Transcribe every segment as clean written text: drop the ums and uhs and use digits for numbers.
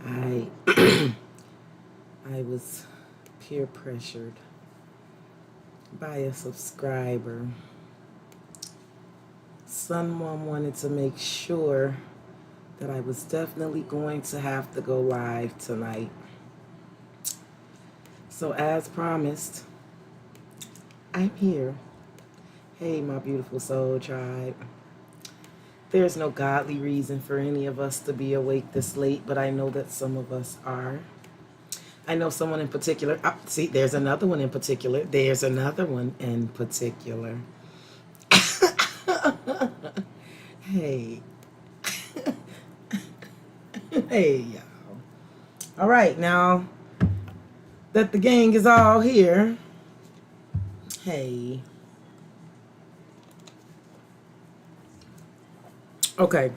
I I was peer pressured by a subscriber. Someone wanted to make sure that I was definitely going to have to go live tonight. So as promised, I'm here. Hey, my beautiful soul tribe. There's no godly reason for any of us to be awake this late, but I know that some of us are. I know someone in particular. Oh, see, there's another one in particular. There's another one in particular. Hey. Hey, y'all. All right, now that the gang is all here. Hey. Okay.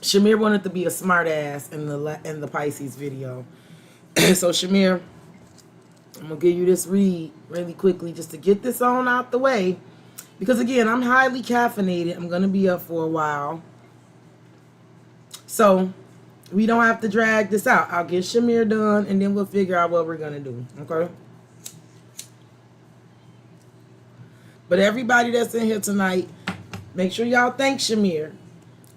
Shamir wanted to be a smart ass in the Pisces video. So Shamir, I'm gonna give you this read really quickly just to get this on out the way. Because again, I'm highly caffeinated. I'm gonna be up for a while. So we don't have to drag this out. I'll get Shamir done and then we'll figure out what we're gonna do. Okay. But everybody that's in here tonight, make sure y'all thank Shamir.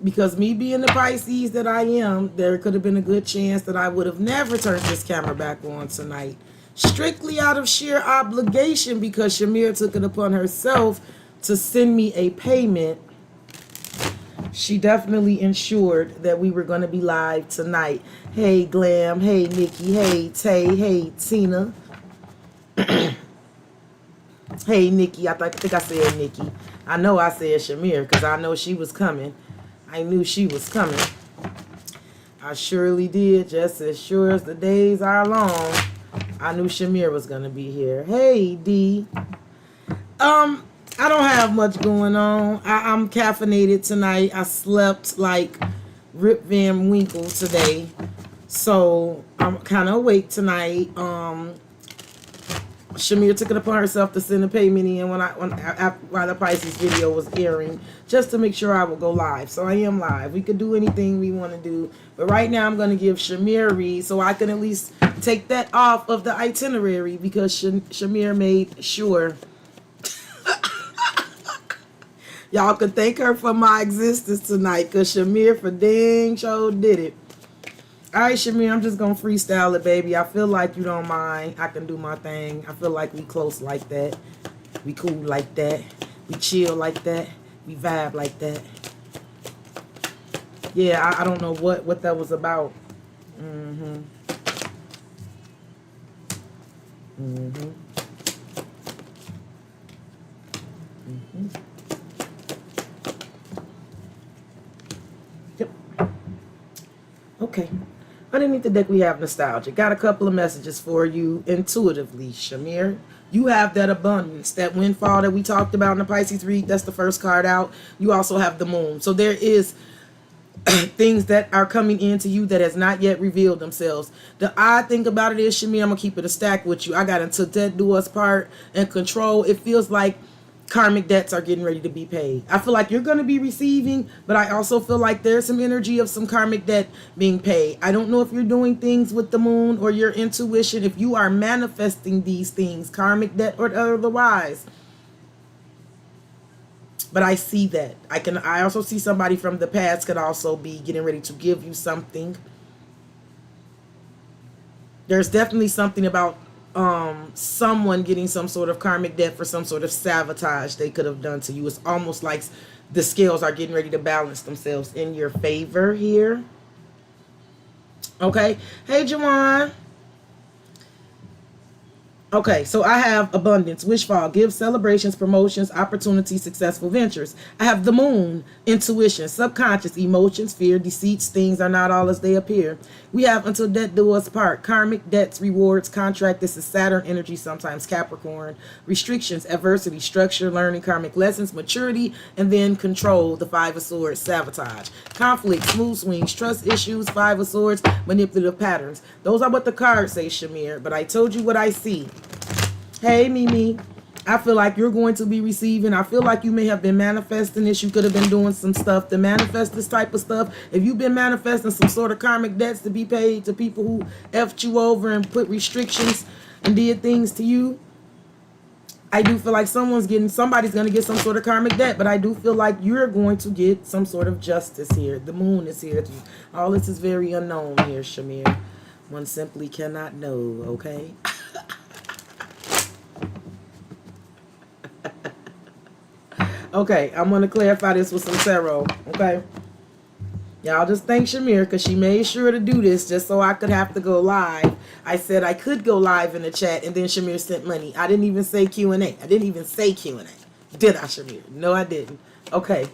Because me being the Pisces that I am, there could have been a good chance that I would have never turned this camera back on tonight. Strictly out of sheer obligation because Shamir took it upon herself to send me a payment. She definitely ensured that we were going to be live tonight. Hey, Glam. Hey, Nikki. Hey, Tay. Hey, Tina. Hey, Nikki. I think I said Nikki. I know I said Shamir because I know she was coming. I knew she was coming. I surely did, just as sure as the days are long. I knew Shamir was gonna be here. Hey, D. I don't have much going on. I'm caffeinated tonight. I slept like Rip Van Winkle today, so I'm kind of awake tonight. Shamir took it upon herself to send a payment in while the Pisces video was airing, just to make sure I would go live. So I am live. We could do anything we want to do, but right now I'm going to give Shamir a read so I can at least take that off of the itinerary because Shamir made sure. Y'all can thank her for my existence tonight because Shamir for dang sure did it. All right, Shamir, I'm just going to freestyle it, baby. I feel like you don't mind. I can do my thing. I feel like we close like that. We cool like that. We chill like that. We vibe like that. Yeah, I don't know what that was about. Mm-hmm. Mm-hmm. Mm-hmm. Yep. Okay. Underneath the deck, we have nostalgia. Got a couple of messages for you intuitively, Shamir. You have that abundance, that windfall that we talked about in the Pisces read. That's the first card out. You also have the moon. So there is things that are coming into you that has not yet revealed themselves. The odd thing about it is, Shamir, I'm going to keep it a stack with you. I got into debt do us part and control. It feels like karmic debts are getting ready to be paid. I feel like you're going to be receiving, but I also feel like there's some energy of some karmic debt being paid. I don't know if you're doing things with the moon or your intuition, if you are manifesting these things, karmic debt or otherwise. But I see that. I also see somebody from the past could also be getting ready to give you something. There's definitely something about someone getting some sort of karmic debt for some sort of sabotage they could have done to you. It's almost like the scales are getting ready to balance themselves in your favor here. Okay. Hey, Jawan. Okay, so I have abundance, wishfall, gifts, celebrations, promotions, opportunities, successful ventures. I have the moon, intuition, subconscious, emotions, fear, deceits, things are not all as they appear. We have until death do us part, karmic, debts, rewards, contract. This is Saturn energy, sometimes Capricorn. Restrictions, adversity, structure, learning, karmic lessons, maturity, and then control, the Five of Swords, sabotage. Conflict, smooth swings, trust issues, Five of Swords, manipulative patterns. Those are what the cards say, Shamir, but I told you what I see. Hey, Mimi. I feel like you're going to be receiving. I feel like you may have been manifesting this. You could have been doing some stuff to manifest this type of stuff. If you've been manifesting some sort of karmic debts to be paid to people who effed you over and put restrictions and did things to you, I do feel like somebody's going to get some sort of karmic debt, but I do feel like you're going to get some sort of justice here. The moon is here. All this is very unknown here, Shamir. One simply cannot know, okay? Okay, I'm going to clarify this with some tarot, okay? Y'all just thank Shamir because she made sure to do this just so I could have to go live. I said I could go live in the chat, and then Shamir sent money. I didn't even say Q&A. I didn't even say Q&A. Did I, Shamir? No, I didn't. Okay,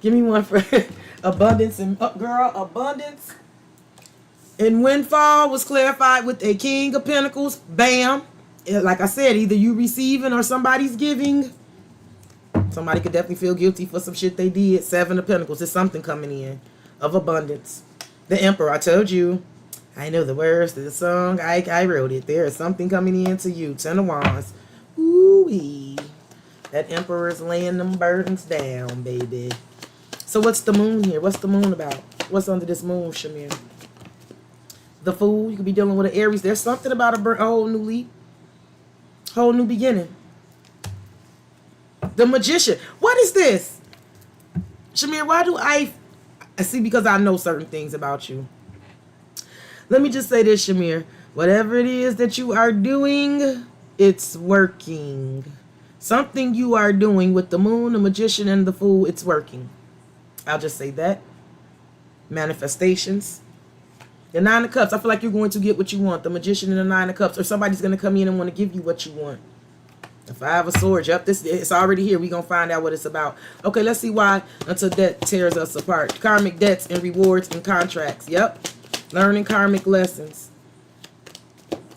give me one for abundance and girl, abundance and windfall was clarified with a King of Pentacles. Bam. Like I said, either you receiving or somebody's giving. Somebody could definitely feel guilty for some shit they did. Seven of Pentacles. There's something coming in of abundance. The Emperor. I told you. I know the words to the song. I wrote it. There is something coming in to you. Ten of Wands. Ooh-wee. That Emperor's laying them burdens down, baby. So what's the moon here? What's the moon about? What's under this moon, Shamir? The Fool. You could be dealing with an Aries. There's something about a whole new leap. Whole new beginning. The Magician. What is this? Shamir, why do I see, because I know certain things about you. Let me just say this, Shamir. Whatever it is that you are doing, it's working. Something you are doing with the Moon, the Magician, and the Fool, it's working. I'll just say that. Manifestations. The Nine of Cups. I feel like you're going to get what you want. The Magician and the Nine of Cups. Or somebody's going to come in and want to give you what you want. The Five of Swords. Yep, it's already here. We're going to find out what it's about. Okay, let's see why until debt tears us apart. Karmic debts and rewards and contracts. Yep. Learning karmic lessons.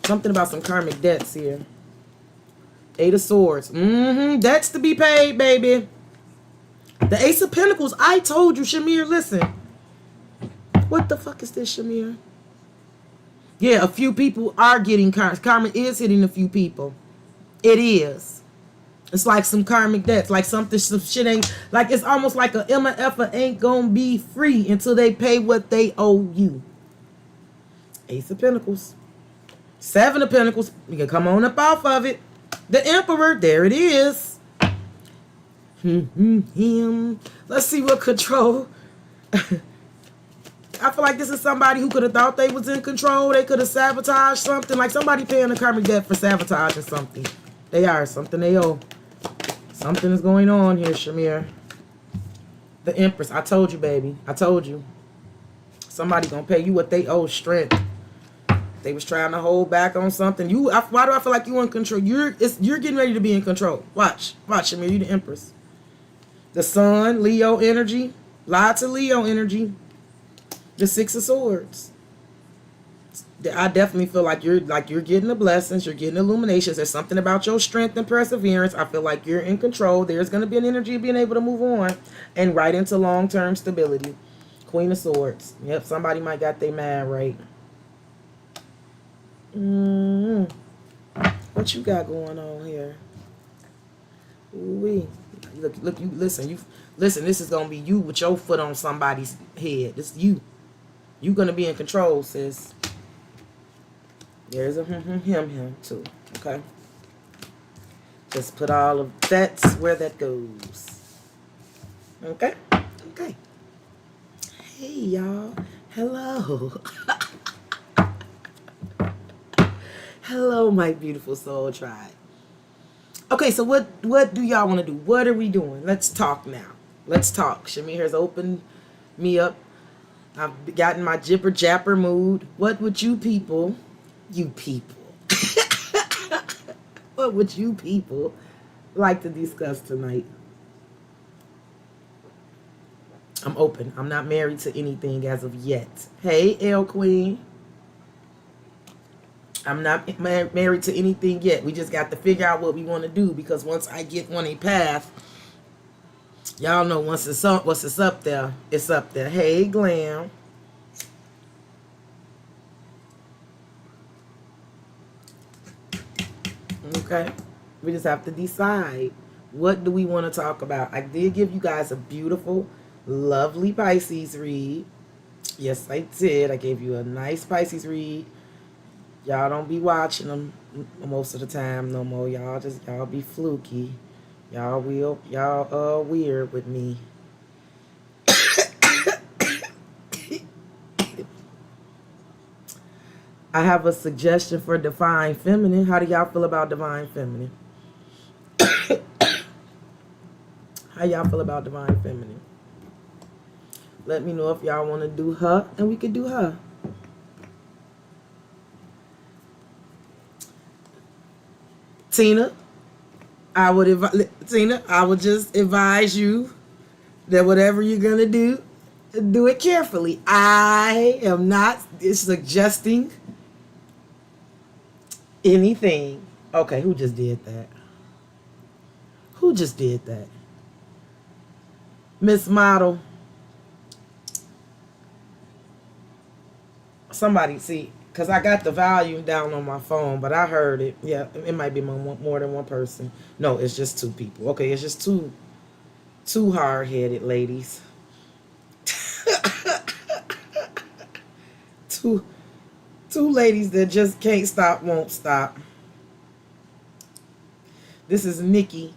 Something about some karmic debts here. Eight of Swords. Debts to be paid, baby. The Ace of Pentacles. I told you, Shamir, listen. What the fuck is this, Shamir? Yeah, a few people are getting karma. Karma is hitting a few people. It is. It's like some karmic debts. Like some shit ain't. Like it's almost like a Emma Effa ain't gonna be free until they pay what they owe you. Ace of Pentacles. Seven of Pentacles. You can come on up off of it. The Emperor. There it is. Let's see what control. I feel like this is somebody who could have thought they was in control. They could have sabotaged something. Like somebody paying a karmic debt for sabotaging something. They are. Something they owe. Something is going on here, Shamir. The Empress. I told you, baby. I told you. Somebody gonna pay you what they owe. Strength. They was trying to hold back on something. Why do I feel like you in control? You're getting ready to be in control. Watch, Shamir. You the Empress. The Sun, Leo energy. Lots of Leo energy. The Six of Swords. I definitely feel like you're getting the blessings. You're getting illuminations. There's something about your strength and perseverance. I feel like you're in control. There's going to be an energy of being able to move on and right into long-term stability. Queen of Swords. Yep, somebody might got their mind right. What you got going on here? Ooh-wee. Look, you listen. Listen. This is gonna be you with your foot on somebody's head. This is you. You gonna be in control, sis. There's a him too. Okay. Just put all of that's where that goes. Okay. Okay. Hey y'all. Hello. Hello, my beautiful soul tribe. Okay, so what do y'all want to do? What are we doing? Let's talk now. Let's talk. Shamir has opened me up. I've gotten my jibber japper mood. What would you people what would you people like to discuss tonight? I'm open. I'm not married to anything as of yet. Hey, L Queen. I'm not married to anything yet. We just got to figure out what we want to do, because once I get on a path, y'all know once it's up there, it's up there. Hey, Glam. Okay. We just have to decide, what do we want to talk about. I did give you guys a beautiful, lovely Pisces read. Yes, I did. I gave you a nice Pisces read. Y'all don't be watching them most of the time no more. Y'all be fluky. Y'all weird with me. I have a suggestion for Divine Feminine. How do y'all feel about Divine Feminine? How y'all feel about Divine Feminine? Let me know if y'all want to do her, and we could do her. Tina, I would just advise you that whatever you're gonna do it carefully. I am not suggesting anything. Okay, who just did that? Who just did that? Miss Model. Somebody, see, because I got the volume down on my phone, but I heard it. Yeah, it might be more than one person. No, it's just two people. Okay, it's just two hard-headed ladies. two ladies that just can't stop, won't stop. This is Nikki.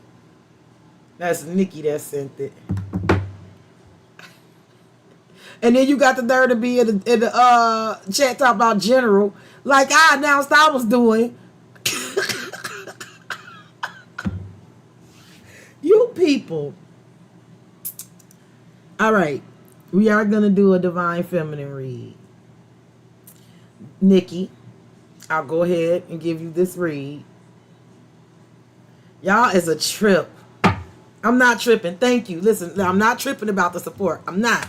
That's Nikki that sent it. And then you got the nerve to be in the chat talk about general, like I announced I was doing. You people. All right. We are going to do a Divine Feminine read. Nikki, I'll go ahead and give you this read. Y'all is a trip. I'm not tripping. Thank you. Listen, I'm not tripping about the support. I'm not.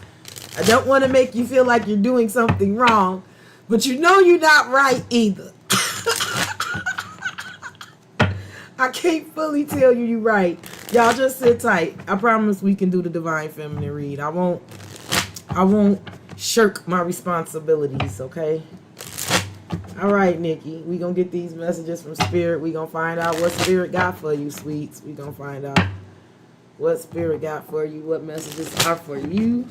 I don't want to make you feel like you're doing something wrong, but you know you're not right either. I can't fully tell you you're right. Y'all just sit tight. I promise we can do the Divine Feminine read. I won't shirk my responsibilities, okay? All right, Nikki. We gonna get these messages from Spirit. We gonna find out what Spirit got for you, sweets. We gonna find out what Spirit got for you, what messages are for you.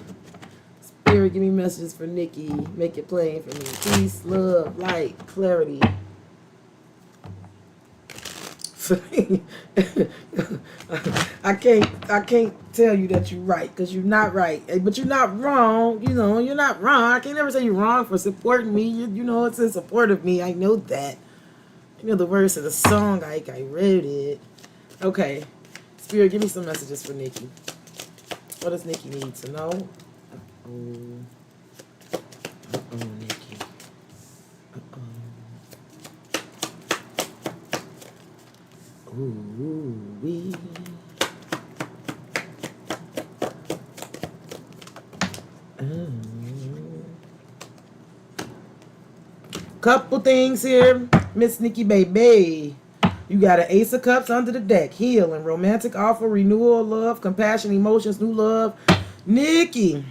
Spirit, give me messages for Nikki. Make it plain for me. Peace, love, light, clarity. I can't tell you that you're right, because you're not right. But you're not wrong. You know, you're not wrong. I can't never say you're wrong for supporting me. You know, it's in support of me. I know that. You know the words of the song. I wrote it. Okay. Spirit, give me some messages for Nikki. What does Nikki need to know? Nikki. Ooh-wee. Couple things here, Miss Nikki baby. You got an Ace of Cups under the deck. Healing, romantic offer, renewal, love, compassion, emotions, new love. Nikki.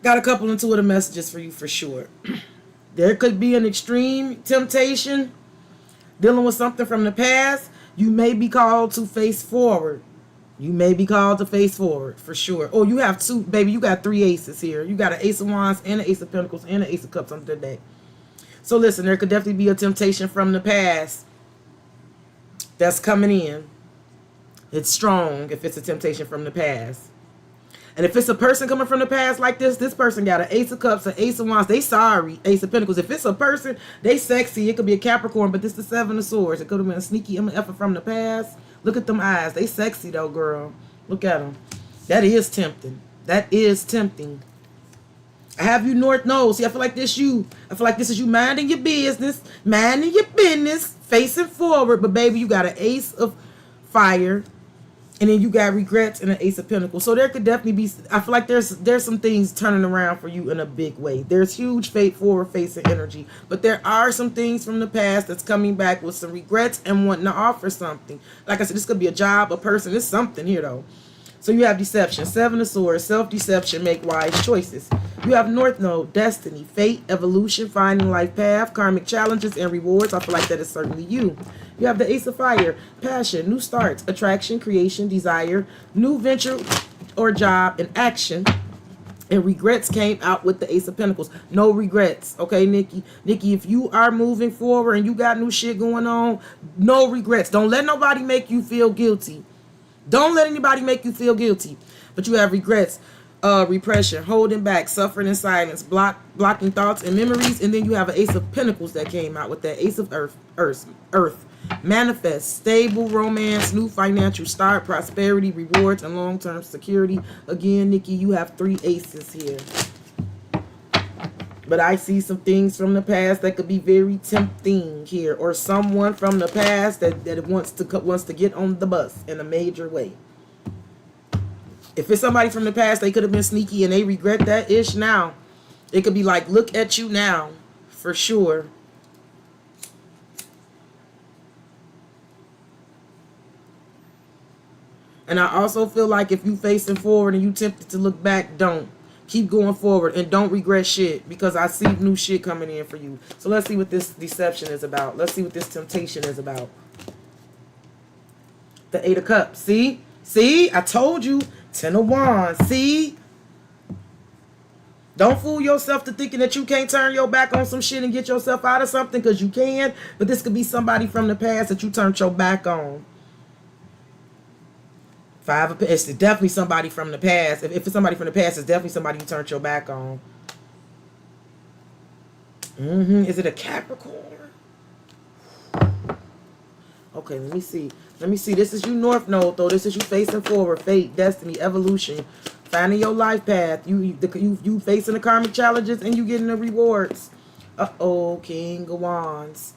Got a couple intuitive messages for you for sure. There could be an extreme temptation. Dealing with something from the past, you may be called to face forward. You may be called to face forward, for sure. Oh, you have two, baby, you got three aces here. You got an Ace of Wands and an Ace of Pentacles and an Ace of Cups under the deck. So listen, there could definitely be a temptation from the past that's coming in. It's strong if it's a temptation from the past. And if it's a person coming from the past like this person got an Ace of Cups, an Ace of Wands. They sorry, Ace of Pentacles. If it's a person, they sexy. It could be a Capricorn, but this is the Seven of Swords. It could have been a sneaky effort from the past. Look at them eyes. They sexy though, girl. Look at them. That is tempting. That is tempting. I have you North Node. See, I feel like this you. I feel like this is you minding your business, facing forward. But baby, you got an Ace of Fire. And then you got regrets and an Ace of Pentacles. So there could definitely be, I feel like there's some things turning around for you in a big way. There's huge forward-facing energy. But there are some things from the past that's coming back with some regrets and wanting to offer something. Like I said, this could be a job, a person. It's something here, though. So you have deception, Seven of Swords, self-deception, make wise choices. You have North Node, destiny, fate, evolution, finding life path, karmic challenges, and rewards. I feel like that is certainly you. You have the Ace of Fire, passion, new starts, attraction, creation, desire, new venture or job, and action. And regrets came out with the Ace of Pentacles. No regrets. Okay, Nikki? Nikki, if you are moving forward and you got new shit going on, no regrets. Don't let nobody make you feel guilty. Don't let anybody make you feel guilty. But you have regrets, repression, holding back, suffering in silence, blocking thoughts and memories. And then you have an Ace of Pentacles that came out with that Ace of Earth. Manifest, stable romance, new financial start, prosperity, rewards, and long-term security. Again, Nikki, you have 3 aces here. But I see some things from the past that could be very tempting here, or someone from the past that wants to get on the bus in a major way. If it's somebody from the past, they could have been sneaky and they regret that ish now. It could be like, look at you now, for sure. And I also feel like if you facing forward and you tempted to look back, don't. Keep going forward and don't regret shit, because I see new shit coming in for you. So let's see what this deception is about. Let's see what this temptation is about. The 8 of Cups. See? See? I told you. 10 of Wands. See? Don't fool yourself to thinking that you can't turn your back on some shit and get yourself out of something, because you can. But this could be somebody from the past that you turned your back on. 5 of It's definitely somebody from the past. If it's somebody from the past, it's definitely somebody you turned your back on. Is it a Capricorn? Okay, let me see. Let me see. This is you North Node, though. This is you facing forward. Fate, destiny, evolution. Finding your life path. You facing the karmic challenges and you getting the rewards. Uh-oh, King of Wands.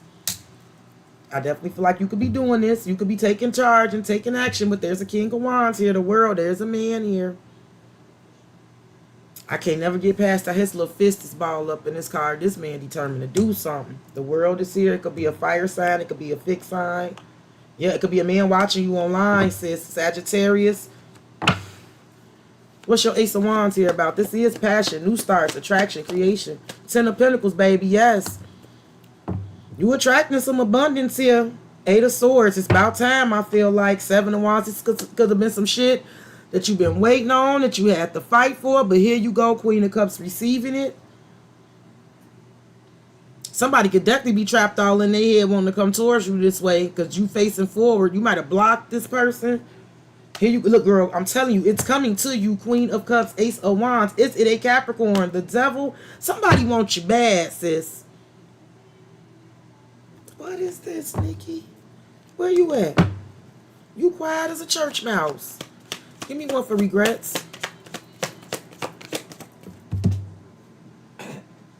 I definitely feel like you could be doing this. You could be taking charge and taking action, but there's a King of Wands here. The world, there's a man here. I can't never get past that his little fist is balled up in this card. This man determined to do something. The world is here. It could be a fire sign. It could be a fixed sign. Yeah, it could be a man watching you online, sis. Sagittarius. What's your Ace of Wands here about? This is passion, new starts, attraction, creation. 10 of Pentacles, baby. Yes. You attracting some abundance here. 8 of Swords. It's about time, I feel like. 7 of Wands. It could have been some shit that you've been waiting on, that you had to fight for. But here you go, Queen of Cups receiving it. Somebody could definitely be trapped all in their head wanting to come towards you this way, because you facing forward. You might have blocked this person. Here you look, girl. I'm telling you, it's coming to you. Queen of Cups, Ace of Wands. Is it a Capricorn? The Devil. Somebody wants you bad, sis. What is this, Nikki? Where you at? You quiet as a church mouse. Give me one for regrets.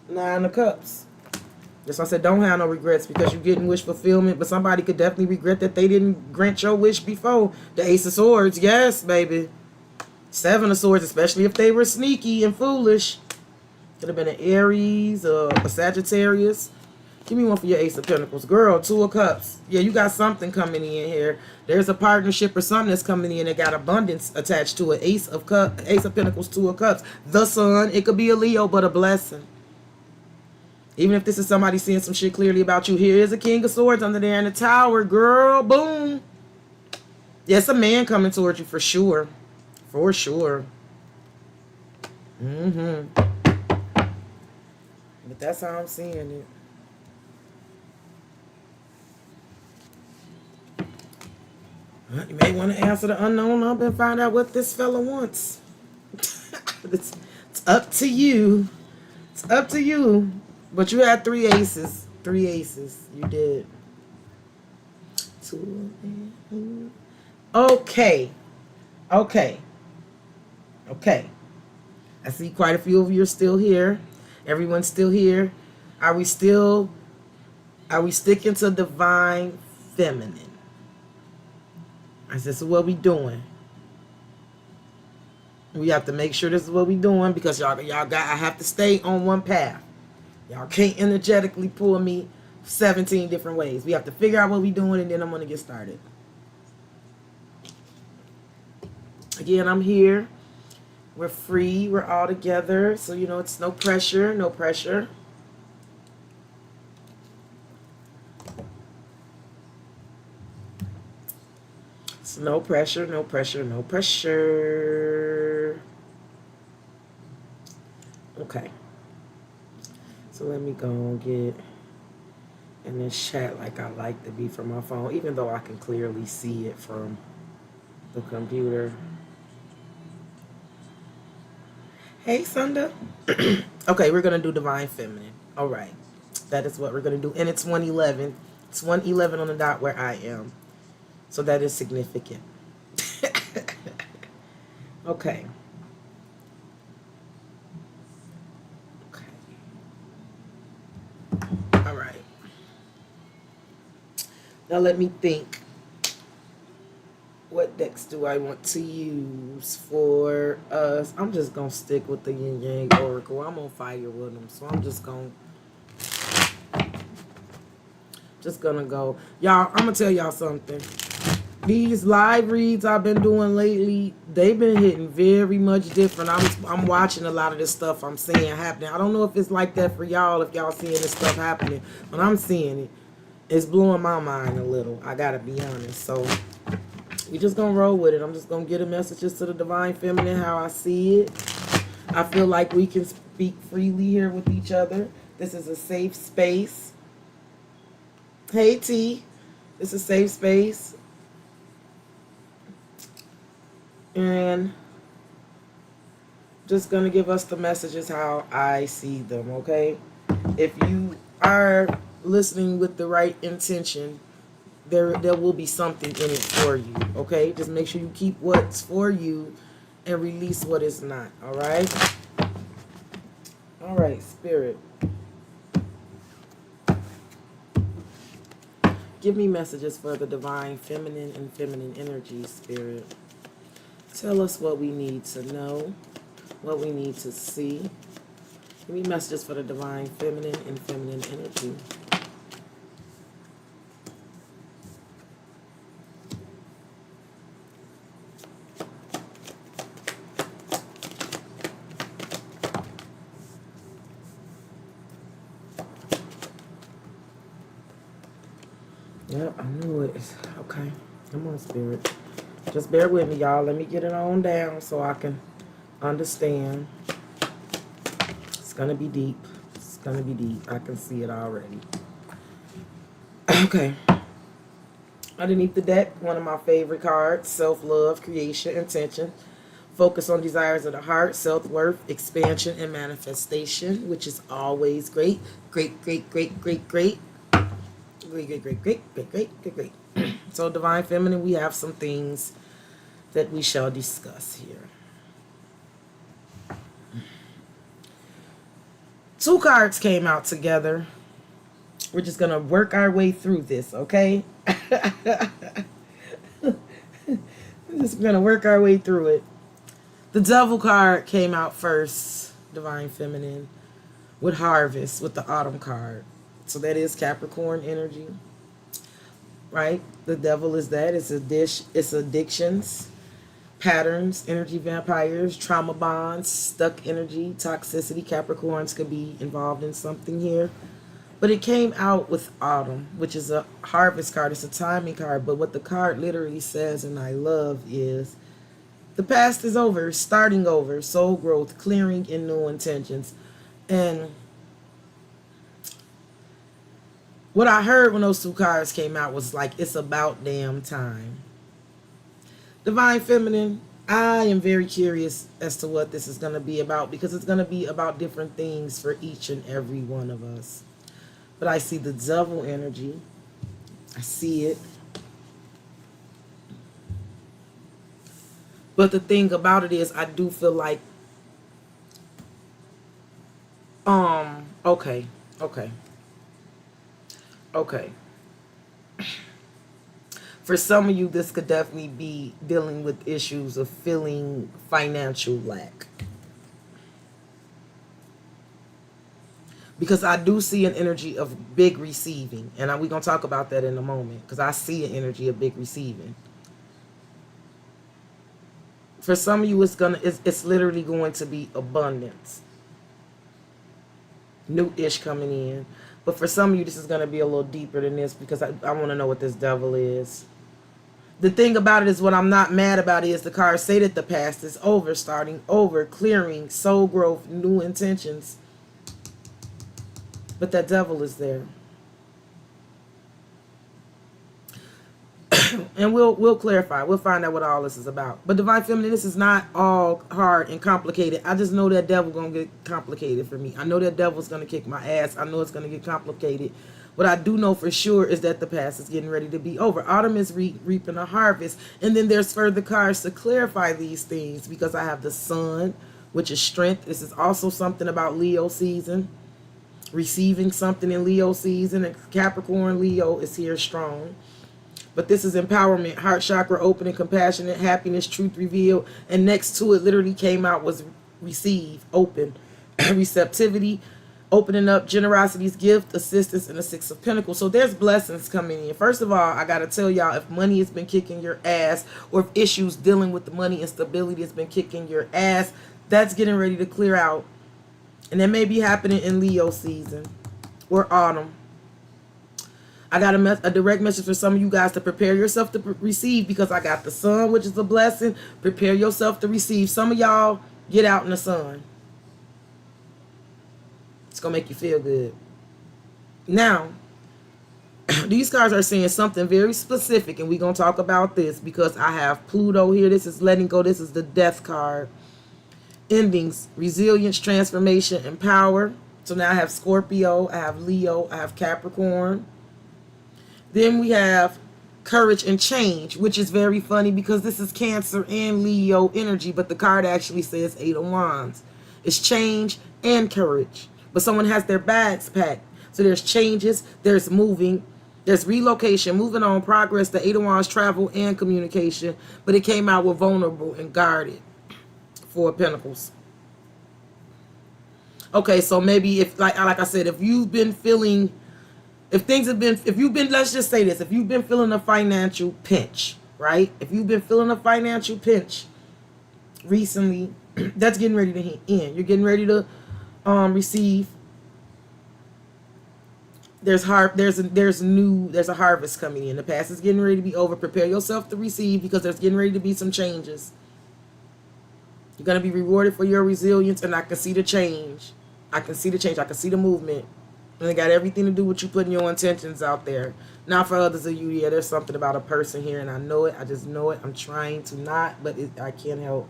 9 of Cups. That's why I said don't have no regrets, because you're getting wish fulfillment, but somebody could definitely regret that they didn't grant your wish before. The Ace of Swords. Yes, baby. 7 of Swords, especially if they were sneaky and foolish. Could have been an Aries or a Sagittarius. Give me one for your Ace of Pentacles. Girl, 2 of Cups. Yeah, you got something coming in here. There's a partnership or something that's coming in that got abundance attached to it. Ace of Pentacles, 2 of Cups. The Sun. It could be a Leo, but a blessing. Even if this is somebody seeing some shit clearly about you. Here is a King of Swords under there in the Tower. Girl, boom. Yes, a man coming towards you for sure. For sure. But that's how I'm seeing it. You may want to answer the unknown up and find out what this fella wants. It's up to you. It's up to you. But you had 3 aces. 3 aces. You did. 2. Okay. Okay. Okay. I see quite a few of you are still here. Everyone's still here. Are we sticking to divine feminine? This is what we doing. We have to make sure this is what we doing, because I have to stay on one path. Y'all can't energetically pull me 17 different ways. We have to figure out what we doing, and then I'm going to get started. Again, I'm here. We're free. We're all together. So, you know, it's no pressure. No pressure. It's no pressure. No pressure. No pressure. Okay. So let me go and get in this chat like I like to be from my phone, even though I can clearly see it from the computer. Hey, Sunda. Okay, we're going to do Divine Feminine. All right. That is what we're going to do. And it's 1:11. It's 1:11 on the dot where I am. So that is significant. Okay. Okay. All right. Now let me think. What decks do I want to use for us? I'm just going to stick with the Yin Yang Oracle. I'm on fire with them. So I'm just going to go. Y'all, I'm going to tell y'all something. These live reads I've been doing lately, they've been hitting very much different. I'm watching a lot of this stuff I'm seeing happening. I don't know if it's like that for y'all, if y'all seeing this stuff happening. But I'm seeing it. It's blowing my mind a little. I got to be honest. So we just gonna roll with it. I'm just gonna get a messages to the Divine Feminine how I see it. I feel like we can speak freely here with each other. This is a safe space. Hey T, it's a safe space. And just gonna give us the messages how I see them, okay? If you are listening with the right intention, there will be something in it for you, okay? Just make sure you keep what's for you and release what is not, all right? All right, Spirit. Give me messages for the Divine Feminine and Feminine energy, Spirit. Tell us what we need to know, what we need to see. Give me messages for the Divine Feminine and Feminine energy. Yep, I knew it. Okay, come on, Spirit. Just bear with me, y'all. Let me get it on down so I can understand. It's going to be deep. It's going to be deep. I can see it already. Okay. Underneath the deck, one of my favorite cards, self-love, creation, intention. Focus on desires of the heart, self-worth, expansion, and manifestation, which is always great. Great, great, great, great, great. Great, great, great, great, great, great, great, great. So, Divine Feminine, we have some things that we shall discuss here. Two cards came out together. We're just going to work our way through this, okay? We're just going to work our way through it. The Devil card came out first, Divine Feminine, with Harvest, with the Autumn card. So that is Capricorn energy, right? The Devil is that. It's addictions, patterns, energy vampires, trauma bonds, stuck energy, toxicity. Capricorns could be involved in something here. But it came out with Autumn, which is a Harvest card. It's a timing card. But what the card literally says, and I love, is the past is over, starting over, soul growth, clearing, and new intentions. And what I heard when those two cards came out was like, it's about damn time. Divine Feminine, I am very curious as to what this is going to be about, because it's going to be about different things for each and every one of us. But I see the Devil energy. I see it. But the thing about it is, I do feel like, okay. For some of you, this could definitely be dealing with issues of feeling financial lack. Because I do see an energy of big receiving. And we're going to talk about that in a moment. Because I see an energy of big receiving. For some of you, it's literally going to be abundance. New-ish coming in. But for some of you, this is going to be a little deeper than this, because I want to know what this devil is. The thing about it is, what I'm not mad about is the cards say that the past is over, starting over, clearing, soul growth, new intentions. But that devil is there. And we'll clarify. We'll find out what all this is about. But Divine Feminine, this is not all hard and complicated. I just know that devil going to get complicated for me. I know that devil's going to kick my ass. I know it's going to get complicated. What I do know for sure is that the past is getting ready to be over. Autumn is reaping a harvest. And then there's further cards to clarify these things, because I have the sun, which is strength. This is also something about Leo season. Receiving something in Leo season. And Capricorn Leo is here strong. But this is empowerment, heart chakra opening, compassionate, happiness, truth revealed. And next to it literally came out was receive, open, receptivity, opening up, generosity's gift, assistance, and the Six of Pentacles. So there's blessings coming in. First of all, I got to tell y'all, if money has been kicking your ass, or if issues dealing with the money instability has been kicking your ass, that's getting ready to clear out. And that may be happening in Leo season or autumn. I got a direct message for some of you guys to prepare yourself to receive, because I got the sun, which is a blessing. Prepare yourself to receive. Some of y'all, get out in the sun. It's going to make you feel good. Now, these cards are saying something very specific, and we're going to talk about this because I have Pluto here. This is letting go. This is the death card. Endings, resilience, transformation, and power. So now I have Scorpio, I have Leo, I have Capricorn. Then we have courage and change, which is very funny because this is Cancer and Leo energy, but the card actually says Eight of Wands. It's change and courage. But someone has their bags packed. So there's changes, there's moving, there's relocation, moving on, progress, the Eight of Wands, travel, and communication. But it came out with vulnerable and guarded. Four of Pentacles. Okay, so maybe if, like I said, if you've been feeling... if you've been, let's just say this, if you've been feeling a financial pinch, right? If you've been feeling a financial pinch recently, that's getting ready to end. You're getting ready to receive. There's a harvest coming in. The past is getting ready to be over. Prepare yourself to receive, because there's getting ready to be some changes. You're going to be rewarded for your resilience, and I can see the change. I can see the change. I can see the movement. And it got everything to do with you putting your intentions out there. Now for others of you, yeah, there's something about a person here, and I know it. I just know it. I'm trying to not, but I can't help.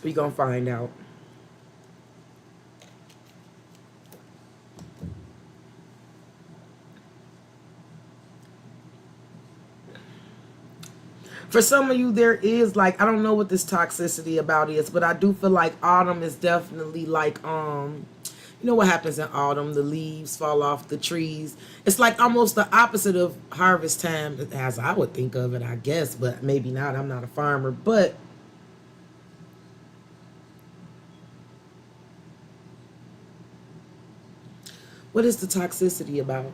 We're going to find out. For some of you, there is, like, I don't know what this toxicity about is, but I do feel like autumn is definitely like, you know what happens in autumn? The leaves fall off the trees. It's like almost the opposite of harvest time, as I would think of it, I guess, but maybe not. I'm not a farmer, but what is the toxicity about?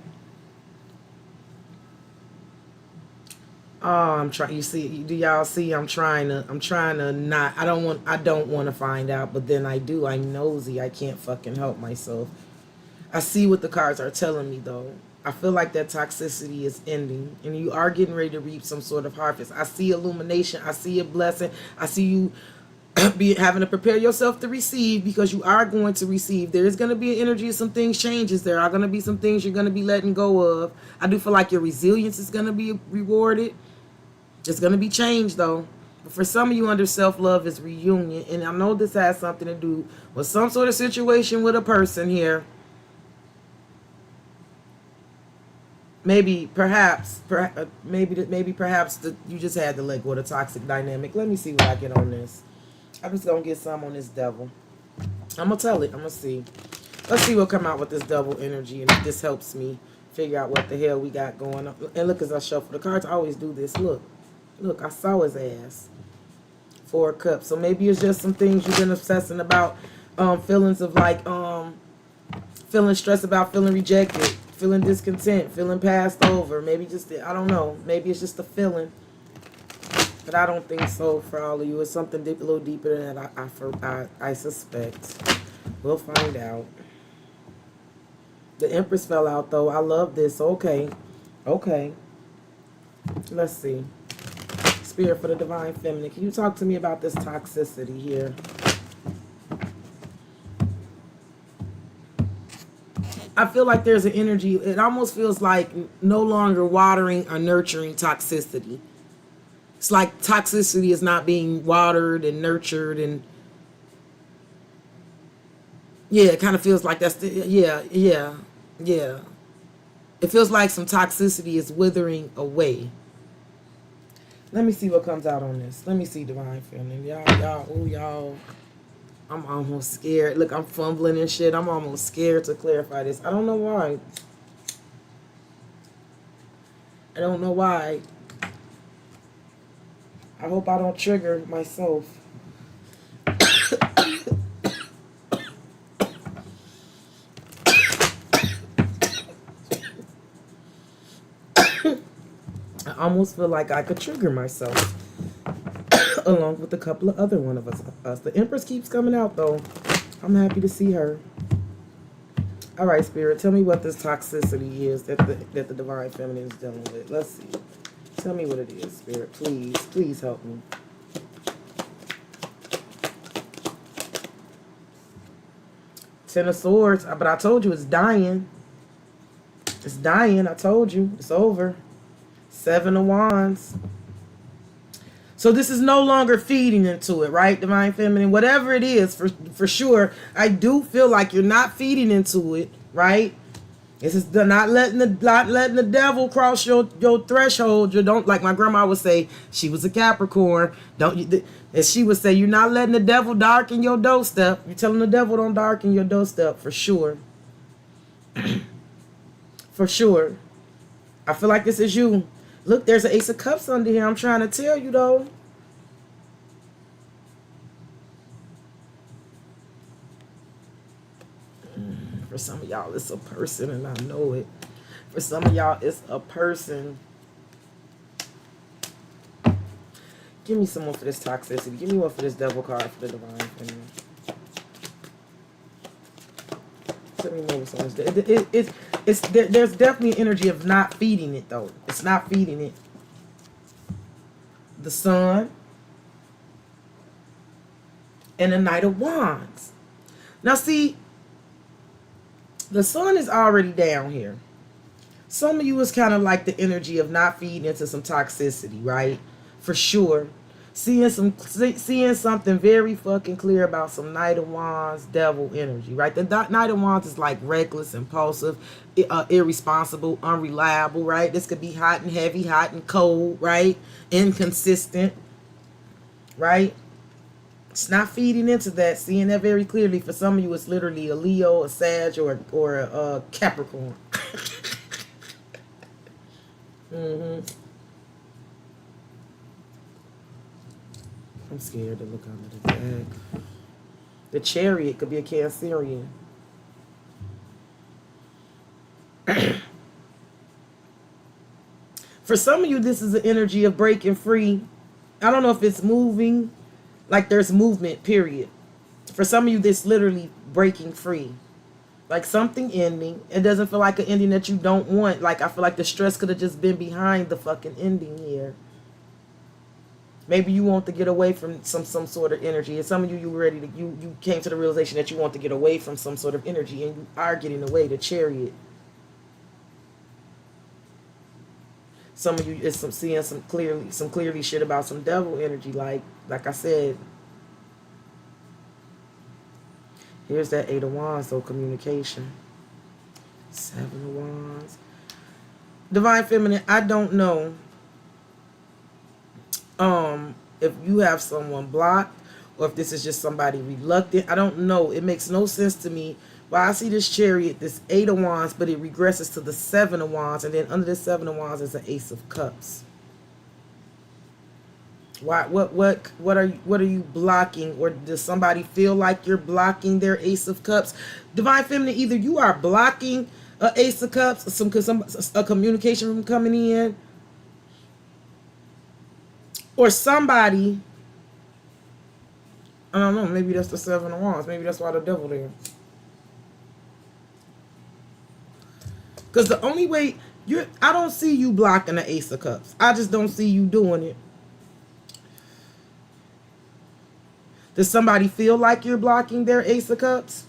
Oh, I'm trying. You see? Do y'all see? I'm trying to not. I don't want to find out, but then I do. I'm nosy. I can't fucking help myself. I see what the cards are telling me, though. I feel like that toxicity is ending, and you are getting ready to reap some sort of harvest. I see illumination. I see a blessing. I see you having to prepare yourself to receive, because you are going to receive. There is going to be an energy of some things changes. There are going to be some things you're going to be letting go of. I do feel like your resilience is going to be rewarded. It's going to be changed, though. But for some of you, under self-love is reunion. And I know this has something to do with some sort of situation with a person here. Maybe, perhaps, you just had to let go of the toxic dynamic. Let me see what I get on this. I'm just going to get some on this devil. I'm going to tell it. I'm going to see. Let's see what come out with this double energy, and if this helps me figure out what the hell we got going on. And look, as I shuffle the cards, I always do this. Look, I saw his ass. Four of Cups. So maybe it's just some things you've been obsessing about. Feelings of like, feeling stressed about, feeling rejected, feeling discontent, feeling passed over. Maybe just, I don't know. Maybe it's just a feeling. But I don't think so for all of you. It's something deep, a little deeper than that. I suspect. We'll find out. The Empress fell out though. I love this. Okay. Okay. Let's see. Spirit for the Divine Feminine. Can you talk to me about this toxicity here? I feel like there's an energy. It almost feels like no longer watering or nurturing toxicity. It's like toxicity is not being watered and nurtured, and yeah, it kind of feels like that's the, yeah. It feels like some toxicity is withering away. Let me see what comes out on this. Let me see, Divine Feminine. Y'all. I'm almost scared. Look, I'm fumbling and shit. I'm almost scared to clarify this. I don't know why. I don't know why. I hope I don't trigger myself. I almost feel like I could trigger myself. Along with a couple of other one of us. The Empress keeps coming out though. I'm happy to see her. All right, Spirit, tell me what this toxicity is that the Divine Feminine is dealing with. Let's see. Tell me what it is, Spirit. Please, please help me. Ten of Swords, but I told you it's dying. It's dying. I told you it's over. Seven of Wands. So this is no longer feeding into it, right, Divine Feminine? Whatever it is, for sure, I do feel like you're not feeding into it, right? This is not letting the devil cross your threshold. You don't, like my grandma would say, she was a Capricorn. As she would say, you're not letting the devil darken your doorstep. You're telling the devil don't darken your doorstep, for sure. For sure. I feel like this is you. Look, there's an Ace of Cups under here. I'm trying to tell you, though. For some of y'all, it's a person, and I know it. For some of y'all, it's a person. Give me some more for this toxicity. Give me one for this devil card for the Divine Feminine. Tell me more on this. There's definitely an energy of not feeding it, though. It's not feeding it. The Sun and the Knight of Wands. Now, see, the Sun is already down here. Some of you is kind of like the energy of not feeding into some toxicity, right? For sure. Seeing something very fucking clear about some Knight of Wands, devil energy, right? The Knight of Wands is like reckless, impulsive, irresponsible, unreliable, right? This could be hot and heavy, hot and cold, right? Inconsistent, right? It's not feeding into that. Seeing that very clearly. For some of you, it's literally a Leo, a Sag, or a Capricorn. I'm scared to look under the bag. The Chariot could be a Cancerian. For some of you, this is the energy of breaking free. I don't know if it's moving, like there's movement, period. For some of you, this literally breaking free. Like something ending. It doesn't feel like an ending that you don't want. Like I feel like the stress could have just been behind the fucking ending here. Maybe you want to get away from some sort of energy. And some of you, you came to the realization that you want to get away from some sort of energy, and you are getting away. The Chariot. Some of you is seeing some clearly shit about some devil energy. Like I said. Here's that Eight of Wands, so communication. Seven of Wands. Divine Feminine, I don't know. If you have someone blocked or if this is just somebody reluctant, I don't know. It makes no sense to me. But I see this Chariot, this Eight of Wands, but it regresses to the Seven of Wands, and then under the Seven of Wands is an Ace of Cups. Why? What are you blocking, or does somebody feel like you're blocking their Ace of Cups? Divine Feminine, either you are blocking a Ace of Cups, a communication from coming in. Or somebody, I don't know, maybe that's the Seven of Wands. Maybe that's why the devil there. Because the only way, I don't see you blocking the Ace of Cups. I just don't see you doing it. Does somebody feel like you're blocking their Ace of Cups?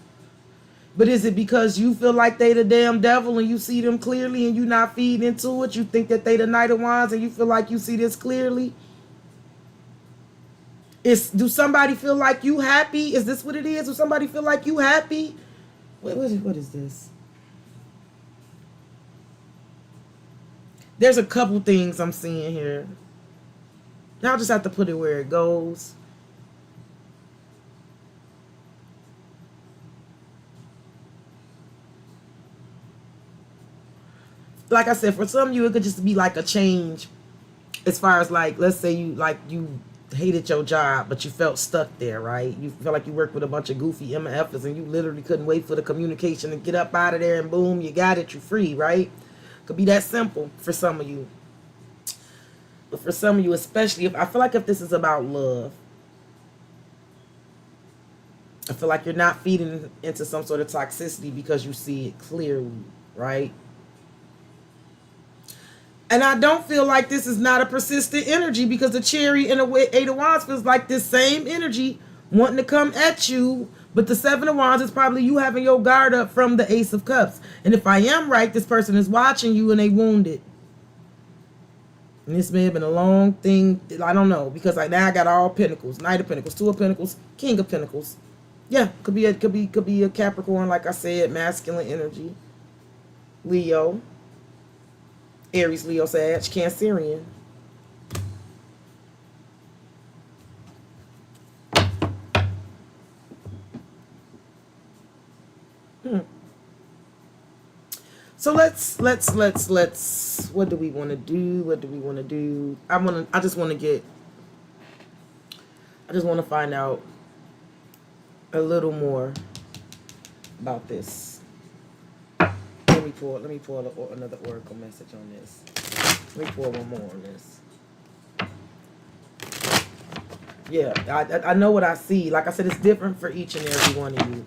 But is it because you feel like they the damn devil and you see them clearly and you not feeding into it? You think that they the Knight of Wands and you feel like you see this clearly? Do somebody feel like you happy? Is this what it is? Do somebody feel like you happy? What is this? There's a couple things I'm seeing here. Y'all just have to put it where it goes. Like I said, for some of you, it could just be like a change as far as like, let's say you hated your job, but you felt stuck there, right? You felt like you worked with a bunch of goofy MFers and you literally couldn't wait for the communication to get up out of there and boom, you got it, you're free, right? Could be that simple for some of you. But for some of you, especially, I feel like if this is about love, I feel like you're not feeding into some sort of toxicity because you see it clearly, right? And I don't feel like this is not a persistent energy because the Chariot and the Eight of Wands feels like this same energy wanting to come at you. But the Seven of Wands is probably you having your guard up from the Ace of Cups. And if I am right, this person is watching you and they wounded. And this may have been a long thing. I don't know. Because now I got all Pentacles. Knight of Pentacles, Two of Pentacles, King of Pentacles. Yeah, could be a Capricorn, like I said, masculine energy. Leo. Aries, Leo, Sag, Cancerian. So let's what do we want to do? I just want to find out a little more about this. Let me pull another oracle message on this. Let me pull one more on this. Yeah, I know what I see. Like I said, it's different for each and every one of you.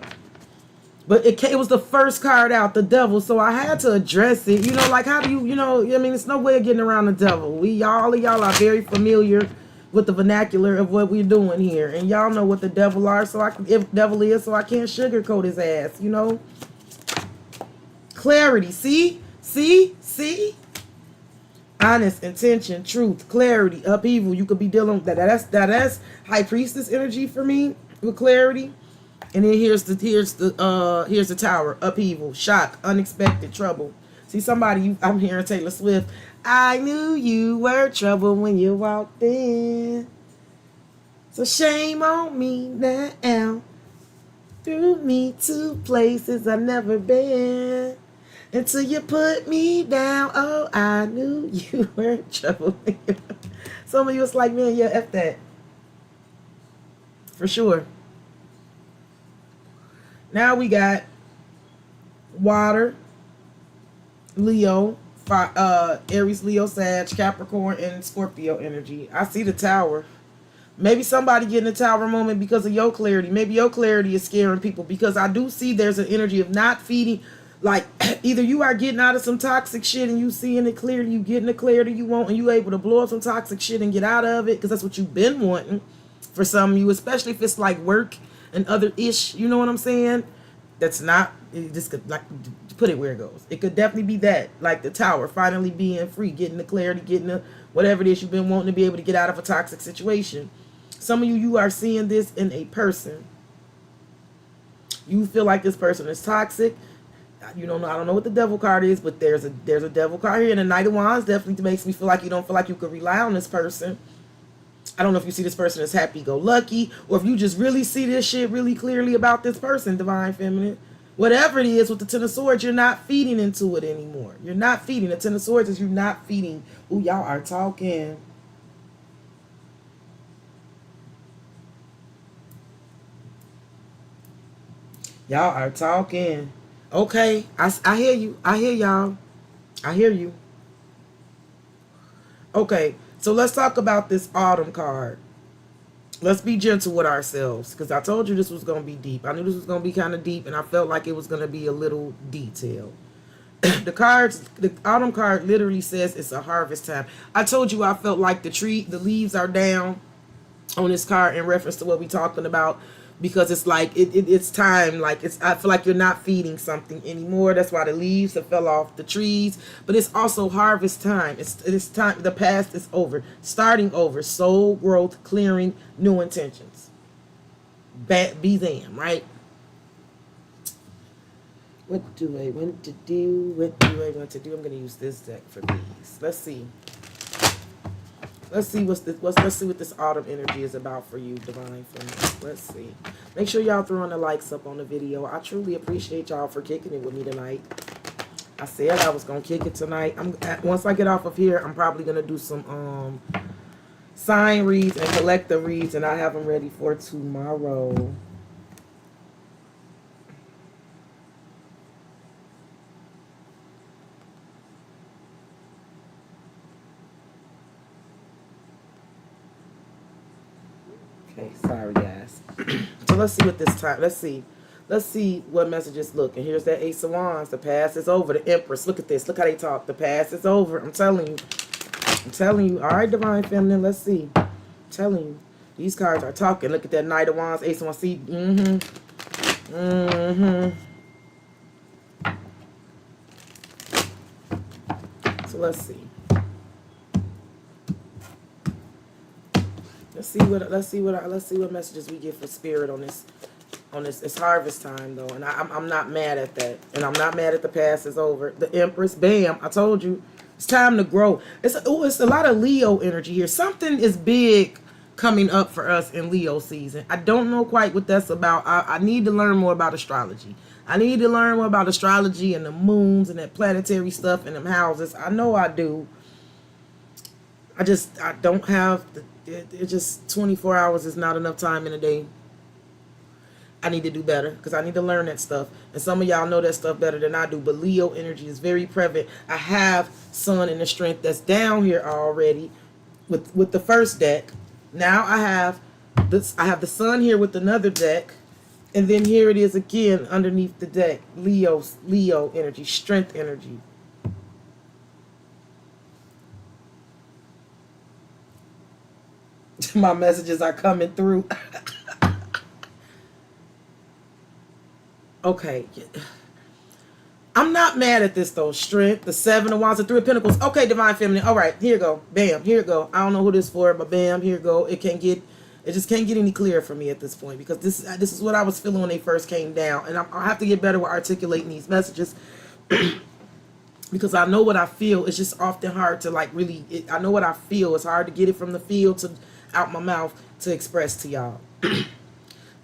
But it was the first card out, the devil, so I had to address it. You know, like how do you know, I mean, it's no way of getting around the devil. All of y'all are very familiar with the vernacular of what we're doing here. And y'all know what the devil are, so devil is, so I can't sugarcoat his ass, you know? Clarity, see? Honest, intention, truth, clarity, upheaval. You could be dealing with that. That's High Priestess energy for me with clarity. And then here's the Tower, upheaval, shock, unexpected trouble. See somebody, I'm hearing Taylor Swift. I knew you were trouble when you walked in. So shame on me now. Threw me to places I've never been. Until you put me down, oh, I knew you were in trouble. Some of you was like, man, yeah, F that. For sure. Now we got water, Leo, Aries, Leo, Sag, Capricorn, and Scorpio energy. I see the Tower. Maybe somebody getting a Tower moment because of your clarity. Maybe your clarity is scaring people because I do see there's an energy of not feeding. Like, either you are getting out of some toxic shit and you seeing it clearly, you getting the clarity you want, and you able to blow up some toxic shit and get out of it, because that's what you've been wanting for some of you, especially if it's like work and other ish, you know what I'm saying? That's not, just could, like, put it where it goes. It could definitely be that, like the Tower, finally being free, getting the clarity, getting the whatever it is you've been wanting to be able to get out of a toxic situation. Some of you are seeing this in a person. You feel like this person is toxic. You don't know. I don't know what the devil card is, but there's a devil card here, and the Knight of Wands definitely makes me feel like you don't feel like you can rely on this person. I don't know if you see this person as happy-go-lucky, or if you just really see this shit really clearly about this person, Divine Feminine. Whatever it is with the Ten of Swords, you're not feeding into it anymore. You're not feeding. The Ten of Swords is you're not feeding. Ooh, y'all are talking. Y'all are talking. Okay, I hear you. I hear y'all. I hear you. Okay, So let's talk about this autumn card. Let's be gentle with ourselves, because I told you this was going to be deep. I knew this was going to be kind of deep, and I felt like it was going to be a little detailed. The autumn card literally says it's a harvest time. I told you I felt like the leaves are down on this card in reference to what we talking about, because it's like it's time. Like I feel like you're not feeding something anymore. That's why the leaves have fell off the trees. But it's also harvest time. It's time. The past is over. Starting over. Soul growth, clearing, new intentions. Be them, right? What do I want to do? What do I want to do? I'm gonna use this deck for these. Let's see. Let's see let's see what this autumn energy is about for you, divine feminine. Let's see. Make sure y'all throwing the likes up on the video. I truly appreciate y'all for kicking it with me tonight. I said I was gonna kick it tonight. Once I get off of here, I'm probably gonna do some sign reads and collective reads, and I have them ready for tomorrow. Okay, sorry guys. So let's see what this time. Let's see what messages look. And here's that Ace of Wands. The past is over. The Empress. Look at this. Look how they talk. The past is over. I'm telling you. I'm telling you. All right, divine feminine. Let's see. I'm telling you. These cards are talking. Look at that Knight of Wands. Ace of Wands. See. So let's see. Let's see what messages we get for spirit on this. It's harvest time though, and I'm not mad at that, and I'm not mad at the past is over. The Empress, bam! I told you, it's time to grow. It's a lot of Leo energy here. Something is big coming up for us in Leo season. I don't know quite what that's about. I need to learn more about astrology. I need to learn more about astrology and the moons and that planetary stuff and them houses. I know I do. I don't have it just 24 hours is not enough time in a day. I need to do better because I need to learn that stuff. And some of y'all know that stuff better than I do. But Leo energy is very prevalent. I have Sun in the strength that's down here already with the first deck. Now I have the Sun here with another deck. And then here it is again underneath the deck. Leo energy, strength energy. My messages are coming through. Okay. I'm not mad at this though. Strength, the Seven of Wands, the Three of Pentacles. Okay, divine feminine. All right, here you go. Bam, here you go. I don't know who this is for, but bam, here you go. It just can't get any clearer for me at this point because this is what I was feeling when they first came down, and I have to get better with articulating these messages. Because I know what I feel. It's just often hard to I know what I feel. It's hard to get it from the field to out my mouth to express to y'all.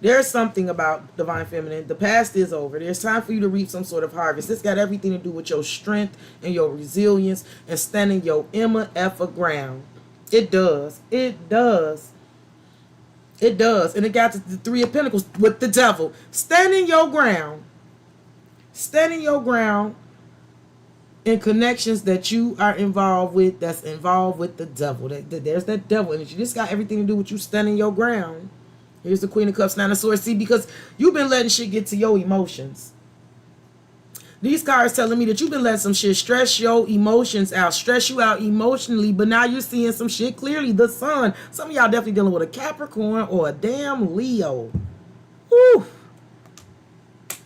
There's something about divine feminine. The past is over. There's time for you to reap some sort of harvest. This got everything to do with your strength and your resilience and standing your Emma F ground. It does. It does. It does. And it got the Three of Pentacles with the Devil. Standing your ground. Standing your ground in connections that you are involved with, that's involved with the devil. There's that devil energy. This got everything to do with you standing your ground. Here's the Queen of Cups, Nine of Swords. See, because you've been letting shit get to your emotions. These cards telling me that you've been letting some shit stress your emotions out, stress you out emotionally, but now you're seeing some shit clearly. The Sun. Some of y'all definitely dealing with a Capricorn or a damn Leo. Woo.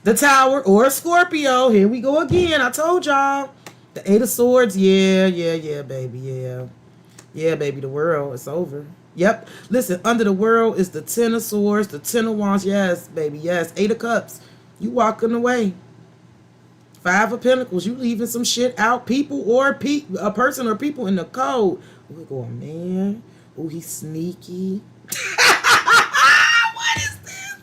The Tower or a Scorpio. Here we go again. I told y'all. The Eight of Swords. Yeah, baby. Yeah, baby. The world is over. Yep. Listen, under the world is the Ten of Swords, the Ten of Wands. Yes, baby. Yes. Eight of Cups. You walking away. Five of Pentacles. You leaving some shit out. People or a person or people in the cold. We're going, man. Oh, he's sneaky. What is this?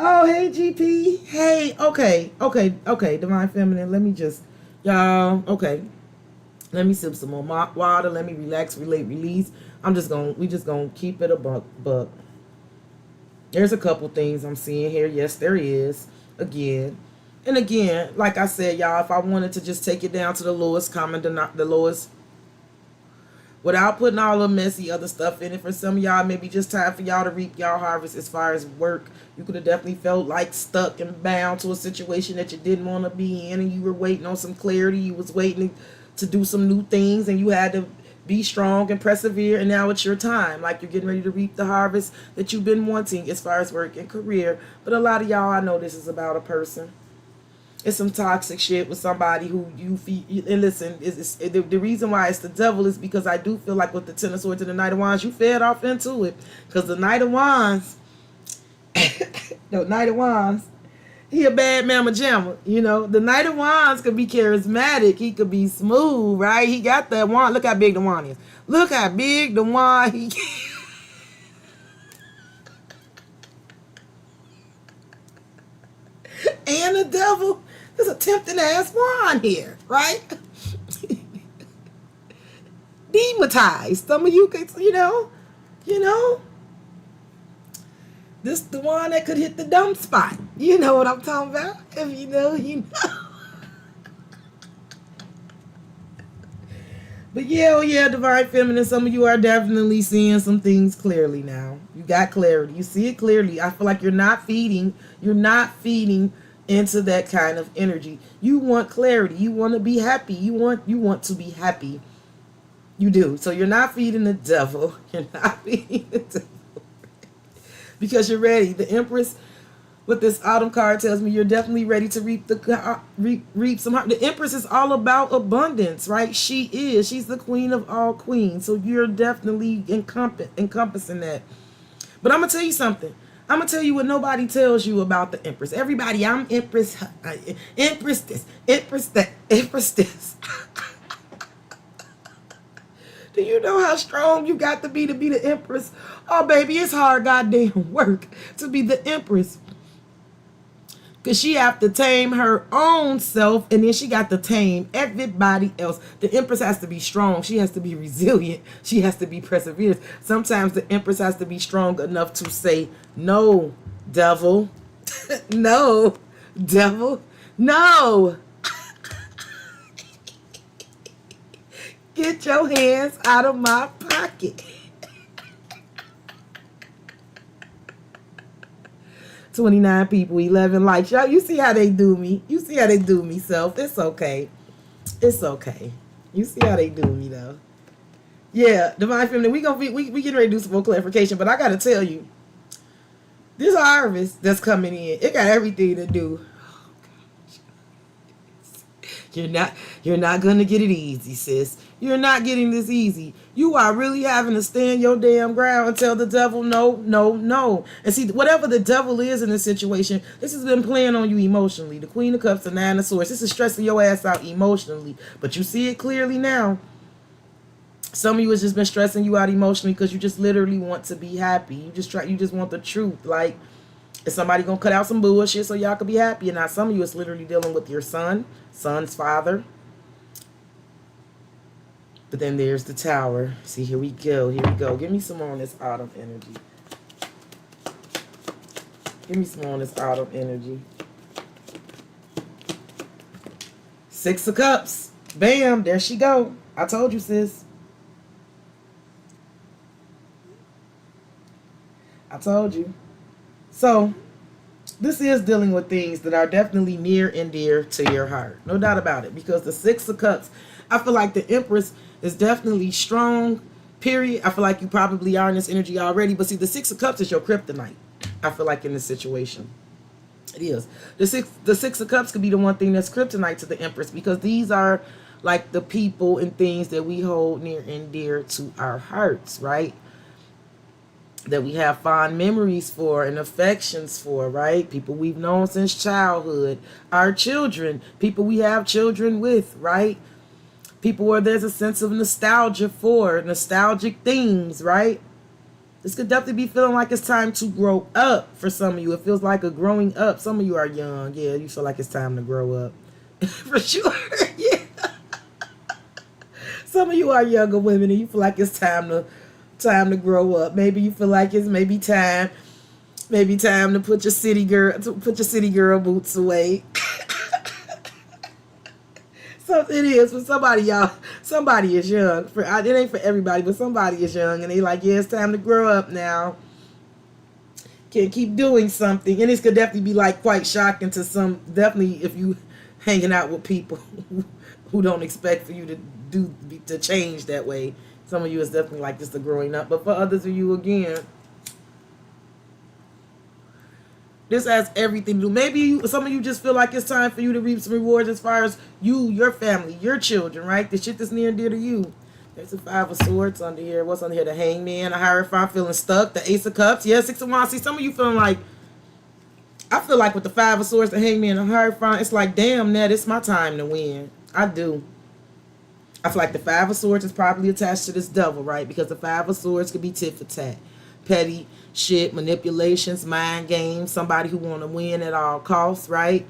Oh, hey, GP. Hey, okay. Divine Feminine. Let me just, y'all, okay. Let me sip some more water. Let me relax, relate, release. We just gonna keep it a buck. There's a couple things I'm seeing here. Yes, there is. Again, And again, like I said, y'all, if I wanted to just take it down to the lowest common the lowest, without putting all the messy other stuff in it, for some of y'all, maybe just time for y'all to reap y'all harvest as far as work. You could have definitely felt like stuck and bound to a situation that you didn't want to be in, and you were waiting on some clarity. You was waiting to do some new things, and you had to be strong and persevere, and now it's your time. Like, you're getting ready to reap the harvest that you've been wanting as far as work and career. But a lot of y'all, I know this is about a person. It's some toxic shit with somebody who you feel. And listen, the reason why it's the devil is because I do feel like with the Ten of Swords and the Knight of Wands, you fed off into it. Because the Knight of Wands, the Knight of Wands, he a bad mamma jamma. You know, the Knight of Wands could be charismatic. He could be smooth, right? He got that wand. Look how big the wand is. Look how big the wand he. And the devil. There's a tempting ass wand here, right? Demonetized. Some of you could, you know. This the one that could hit the dumb spot. You know what I'm talking about? If you know, you know. But yeah, oh yeah, Divine Feminine, some of you are definitely seeing some things clearly now. You got clarity. You see it clearly. I feel like you're not feeding into that kind of energy. You want clarity. You want to be happy. You want to be happy. You do. So you're not feeding the devil. You're not feeding the devil. Because you're ready. The Empress with this autumn card tells me you're definitely ready to reap some. The Empress is all about abundance, right? She's the queen of all queens. So you're definitely encompassing that. But I'm gonna tell you something. I'm going to tell you what nobody tells you about the Empress. Everybody, I'm Empress, Empress this, Empress that, Empress this. Do you know how strong you got to be the Empress? Oh, baby, it's hard goddamn work to be the Empress. Because she have to tame her own self, and then she got to tame everybody else. The Empress has to be strong. She has to be resilient. She has to be perseverant. Sometimes the Empress has to be strong enough to say, no, devil. No, devil. No. Get your hands out of my pocket. 29 people, 11 likes. Y'all, you see how they do me. You see how they do me, self. It's okay. It's okay. You see how they do me, though. Yeah, Divine Feminine, we getting ready to do some more clarification, but I got to tell you, this harvest that's coming in, it got everything to do. You're not gonna get it easy, sis. You're not getting this easy. You are really having to stand your damn ground and tell the devil no, no, no. And see, whatever the devil is in this situation, this has been playing on you emotionally. The Queen of Cups, the Nine of Swords. This is stressing your ass out emotionally. But you see it clearly now. Some of you has just been stressing you out emotionally because you just literally want to be happy. You just want the truth. Like, is somebody gonna cut out some bullshit so y'all can be happy? And now some of you is literally dealing with your son's father. But then there's the Tower. See, here we go. Give me some more on this autumn energy. Give me some more on this autumn energy. Six of Cups. Bam, there she go. I told you, sis. I told you. So, this is dealing with things that are definitely near and dear to your heart. No doubt about it. Because the Six of Cups, I feel like the Empress is definitely strong, period. I feel like you probably are in this energy already. But see, the Six of Cups is your kryptonite, I feel like, in this situation. It is. The six of Cups could be the one thing that's kryptonite to the Empress. Because these are like the people and things that we hold near and dear to our hearts, right? That we have fond memories for and affections for, right? People we've known since childhood. Our children. People we have children with, right? People where there's a sense of nostalgia for. Nostalgic things, right? This could definitely be feeling like it's time to grow up for some of you. It feels like a growing up. Some of you are young. Yeah, you feel like it's time to grow up. For sure. Yeah. Some of you are younger women and you feel like it's time to grow up. Maybe you feel like it's time to put your city girl boots away. So it is for somebody, y'all. Somebody is young. It ain't for everybody, but somebody is young, and they like, yeah, it's time to grow up now. Can't keep doing something, and this could definitely be like quite shocking to some. Definitely, if you hanging out with people who don't expect for you to change that way. Some of you is definitely like just the growing up, but for others of you, again, this has everything to do. Maybe some of you just feel like it's time for you to reap some rewards as far as you, your family, your children, right? The shit that's near and dear to you. There's the Five of Swords under here. What's under here? The Hangman, the Hierophant, feeling stuck. The Ace of Cups. Yeah, Six of Wands. See, some of you feeling like, I feel like with the Five of Swords, the Hangman, the Hierophant, it's like, damn, Ned, it's my time to win. I do. I feel like the Five of Swords is probably attached to this devil, right? Because the Five of Swords could be tit for tat. Petty shit, manipulations, mind games, somebody who want to win at all costs, right?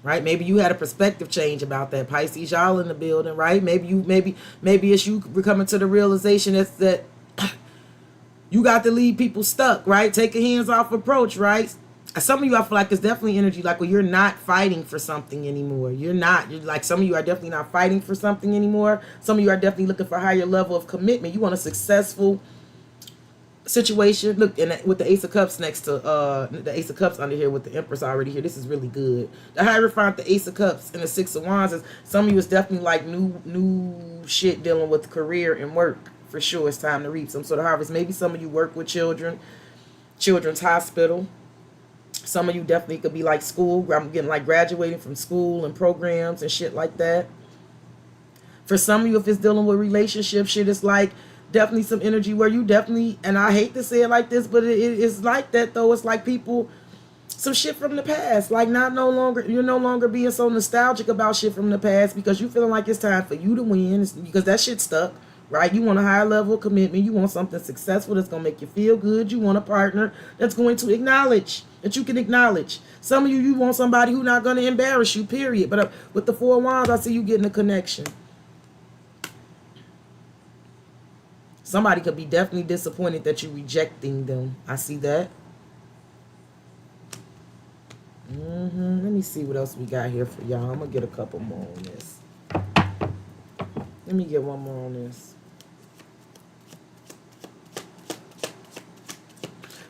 Right? Maybe you had a perspective change about that. Pisces, y'all in the building, right? Maybe it's you coming to the realization that you got to leave people stuck, right? Take a hands-off approach, right? Some of you, I feel like it's definitely energy like, well, you're not fighting for something anymore. You're like, some of you are definitely not fighting for something anymore. Some of you are definitely looking for a higher level of commitment. You want a successful situation. Look, and with the Ace of Cups next to the Ace of Cups under here with the Empress already here, this is really good. The Hierophant, the Ace of Cups, and the Six of Wands is, some of you is definitely like new shit dealing with career and work. For sure, it's time to reap some sort of harvest. Maybe some of you work with children, children's hospital. Some of you definitely could be like school. I'm getting like graduating from school and programs and shit like that. For some of you, if it's dealing with relationship shit, it's like definitely some energy where you definitely, and I hate to say it like this, but it is like that though. It's like people, some shit from the past. Like you're no longer being so nostalgic about shit from the past because you feeling like it's time for you to win because that shit stuck. Right? You want a higher level of commitment. You want something successful that's going to make you feel good. You want a partner that's going to acknowledge, that you can acknowledge. Some of you want somebody who's not going to embarrass you, period. But with the Four of Wands, I see you getting a connection. Somebody could be definitely disappointed that you're rejecting them. I see that. Let me see what else we got here for y'all. I'm going to get a couple more on this. Let me get one more on this.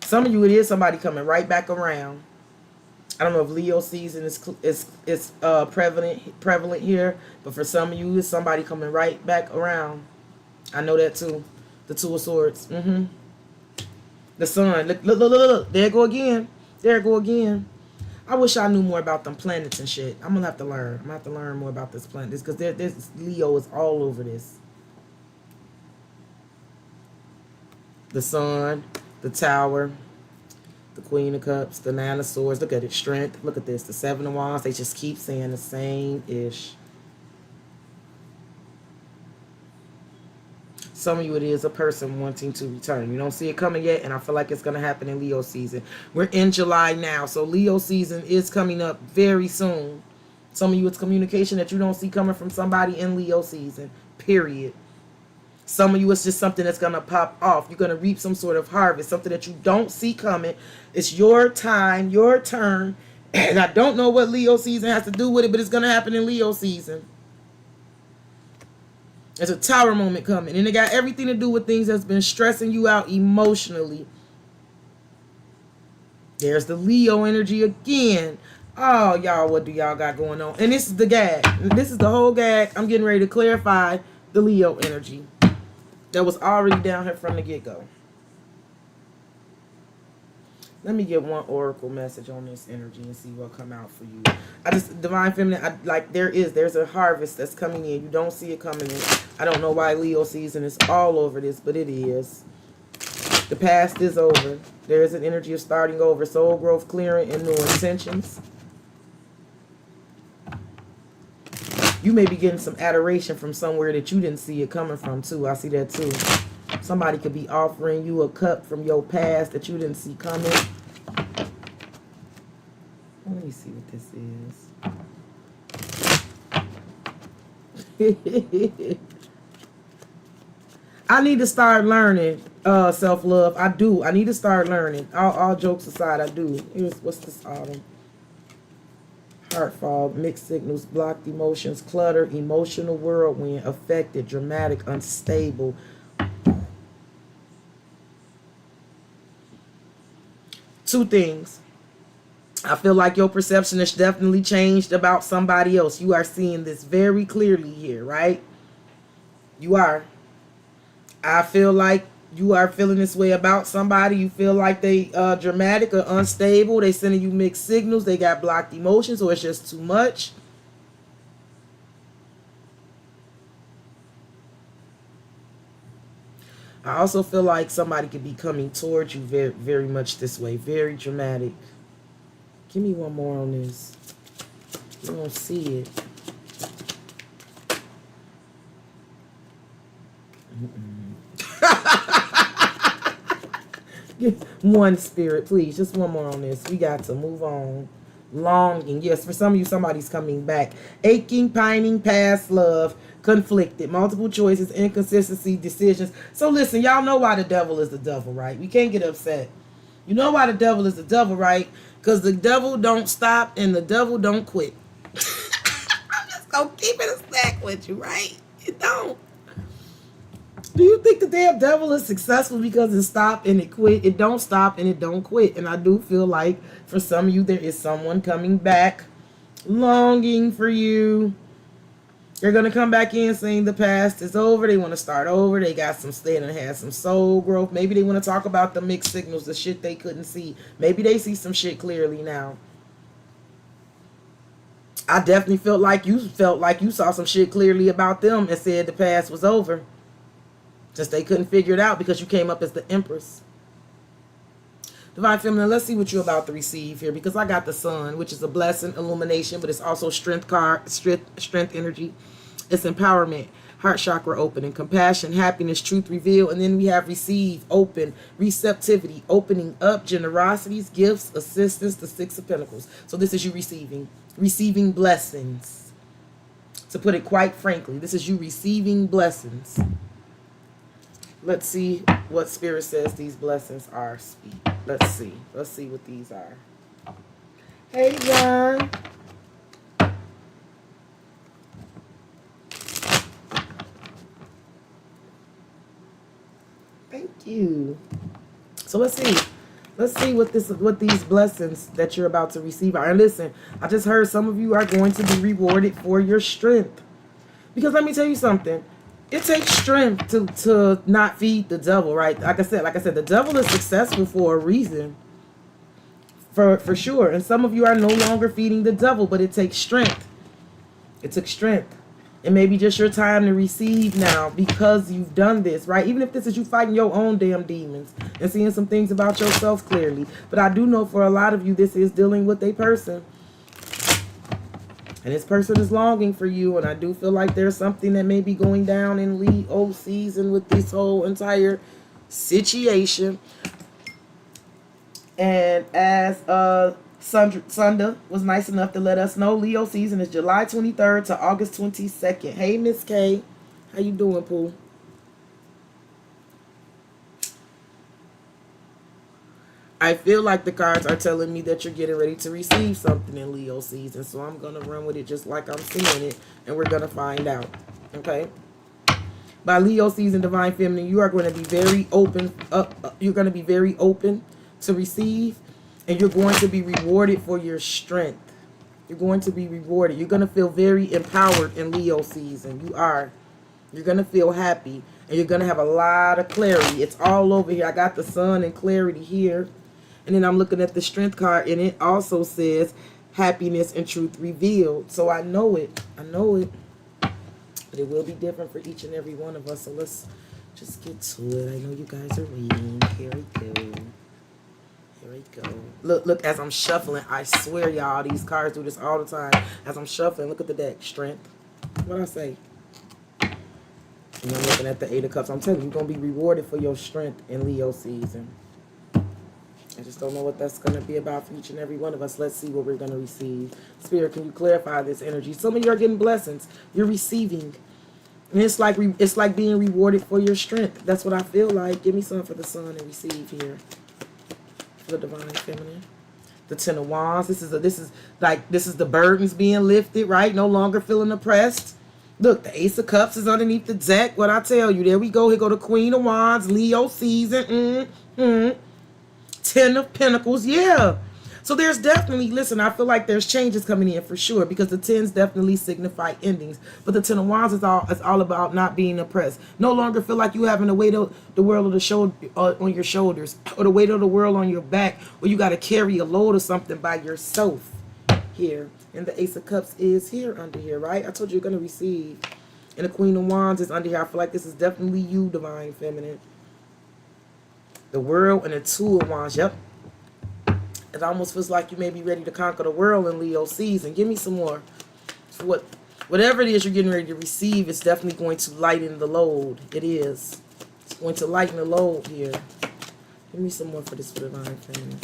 Some of you, it is somebody coming right back around. I don't know if Leo season is prevalent here, but for some of you, it's somebody coming right back around. I know that too. The Two of Swords. The Sun. Look. There it go again. There it go again. I wish I knew more about them planets and shit. I'm gonna have to learn. I'm gonna have to learn more about this planet. Because this Leo is all over this. The Sun, the Tower, the Queen of Cups, the Nine of Swords. Look at it. Strength. Look at this. The Seven of Wands. They just keep saying the same ish. Some of you, it is a person wanting to return. You don't see it coming yet, and I feel like it's going to happen in Leo season. We're in July now, so Leo season is coming up very soon. Some of you, it's communication that you don't see coming from somebody in Leo season, period. Some of you, it's just something that's going to pop off. You're going to reap some sort of harvest, something that you don't see coming. It's your time, your turn, and I don't know what Leo season has to do with it, but it's going to happen in Leo season. There's a Tower moment coming, and it got everything to do with things that's been stressing you out emotionally. There's the Leo energy again. Oh, y'all, what do y'all got going on? And this is the gag. This is the whole gag. I'm getting ready to clarify the Leo energy that was already down here from the get-go. Let me get one oracle message on this energy and see what come out for you. Divine Feminine, there's a harvest that's coming in. You don't see it coming in. I don't know why Leo season is all over this, but it is. The past is over. There is an energy of starting over, soul growth, clearing, and new intentions. You may be getting some adoration from somewhere that you didn't see it coming from, too. I see that, too. Somebody could be offering you a cup from your past that you didn't see coming. Let me see what this is. I need to start learning self-love. I do. I need to start learning. All jokes aside, I do. What's this autumn? Heart fog, mixed signals, blocked emotions, clutter, emotional whirlwind, affected, dramatic, unstable. Two things. I feel like your perception has definitely changed about somebody else. You are seeing this very clearly here, right? You are. I feel like you are feeling this way about somebody. You feel like they dramatic or unstable. They sending you mixed signals. They got blocked emotions, or it's just too much. I also feel like somebody could be coming towards you very, very much this way. Very dramatic. Give me one more on this. You don't see it. One spirit, please. Just one more on this. We got to move on. Longing. Yes, for some of you, somebody's coming back. Aching, pining, past love. Conflicted. Multiple choices, inconsistency, decisions. So listen, y'all know why the devil is the devil, right? We can't get upset. You know why the devil is the devil, right? Because the devil don't stop and the devil don't quit. I'm just going to keep it a stack with you, right? It don't. Do you think the damn devil is successful because it stopped and it quit? It don't stop and it don't quit. And I do feel like for some of you, there is someone coming back, longing for you. They're going to come back in saying the past is over. They want to start over. They got some staying and had some soul growth. Maybe they want to talk about the mixed signals, the shit they couldn't see. Maybe they see some shit clearly now. I definitely felt like you saw some shit clearly about them and said the past was over. Just they couldn't figure it out because you came up as the Empress. Divine Feminine, let's see what you're about to receive here, because I got the Sun, which is a blessing, illumination, but it's also strength card, strength energy. It's empowerment, heart chakra opening, compassion, happiness, truth reveal, and then we have receive, open, receptivity, opening up, generosities, gifts, assistance, the Six of Pentacles. So this is you receiving blessings. To put it quite frankly, this is you receiving blessings. Let's see what Spirit says these blessings are. Let's see what these are. Hey, John. Thank you. So let's see what these blessings that you're about to receive are. And listen, I just heard some of you are going to be rewarded for your strength. Because let me tell you something. It takes strength to not feed the devil, right? Like I said, the devil is successful for a reason. For sure. And some of you are no longer feeding the devil, but it takes strength. It took strength. It may be just your time to receive now because you've done this, right? Even if this is you fighting your own damn demons and seeing some things about yourself clearly. But I do know for a lot of you, this is dealing with a person. And this person is longing for you. And I do feel like there's something that may be going down in Leo season with this whole entire situation. And as Sunda was nice enough to let us know, Leo season is July 23rd to August 22nd. Hey, Miss K. How you doing, Pooh? I feel like the cards are telling me that you're getting ready to receive something in Leo season. So I'm going to run with it just like I'm seeing it. And we're going to find out. Okay? By Leo season, Divine Feminine, you are going to be very open. You're going to be very open to receive. And you're going to be rewarded for your strength. You're going to be rewarded. You're going to feel very empowered in Leo season. You are. You're going to feel happy. And you're going to have a lot of clarity. It's all over here. I got the sun and clarity here. And then I'm looking at the strength card, and it also says happiness and truth revealed. So I know it. I know it. But it will be different for each and every one of us. So let's just get to it. I know you guys are waiting. Here we go. Here we go. Look, as I'm shuffling, I swear, y'all, these cards do this all the time. As I'm shuffling, look at the deck. Strength. What'd I say? And I'm looking at the Eight of Cups. I'm telling you, you're going to be rewarded for your strength in Leo season. I just don't know what that's going to be about for each and every one of us. Let's see what we're going to receive. Spirit, can you clarify this energy? Some of you are getting blessings. You're receiving. And it's like being rewarded for your strength. That's what I feel like. Give me some for the sun and receive here. For the Divine Feminine. The Ten of Wands. This is the burdens being lifted, right? No longer feeling oppressed. Look, the Ace of Cups is underneath the deck. What I tell you, there we go. Here go the Queen of Wands, Leo season. Ten of Pentacles, yeah. So there's definitely, listen, I feel like there's changes coming in for sure, because the tens definitely signify endings. But the Ten of Wands is all about not being oppressed. No longer feel like you having the weight of the world on your shoulders, or the weight of the world on your back, or you got to carry a load of something by yourself here. And the Ace of Cups is here under here, right? I told you you're going to receive. And the Queen of Wands is under here. I feel like this is definitely you, Divine Feminine. The World and the Two of Wands, yep. It almost feels like you may be ready to conquer the world in Leo season. Give me some more. So whatever it is you're getting ready to receive, it's definitely going to lighten the load. It is. It's going to lighten the load here. Give me some more for this Divine Feminine.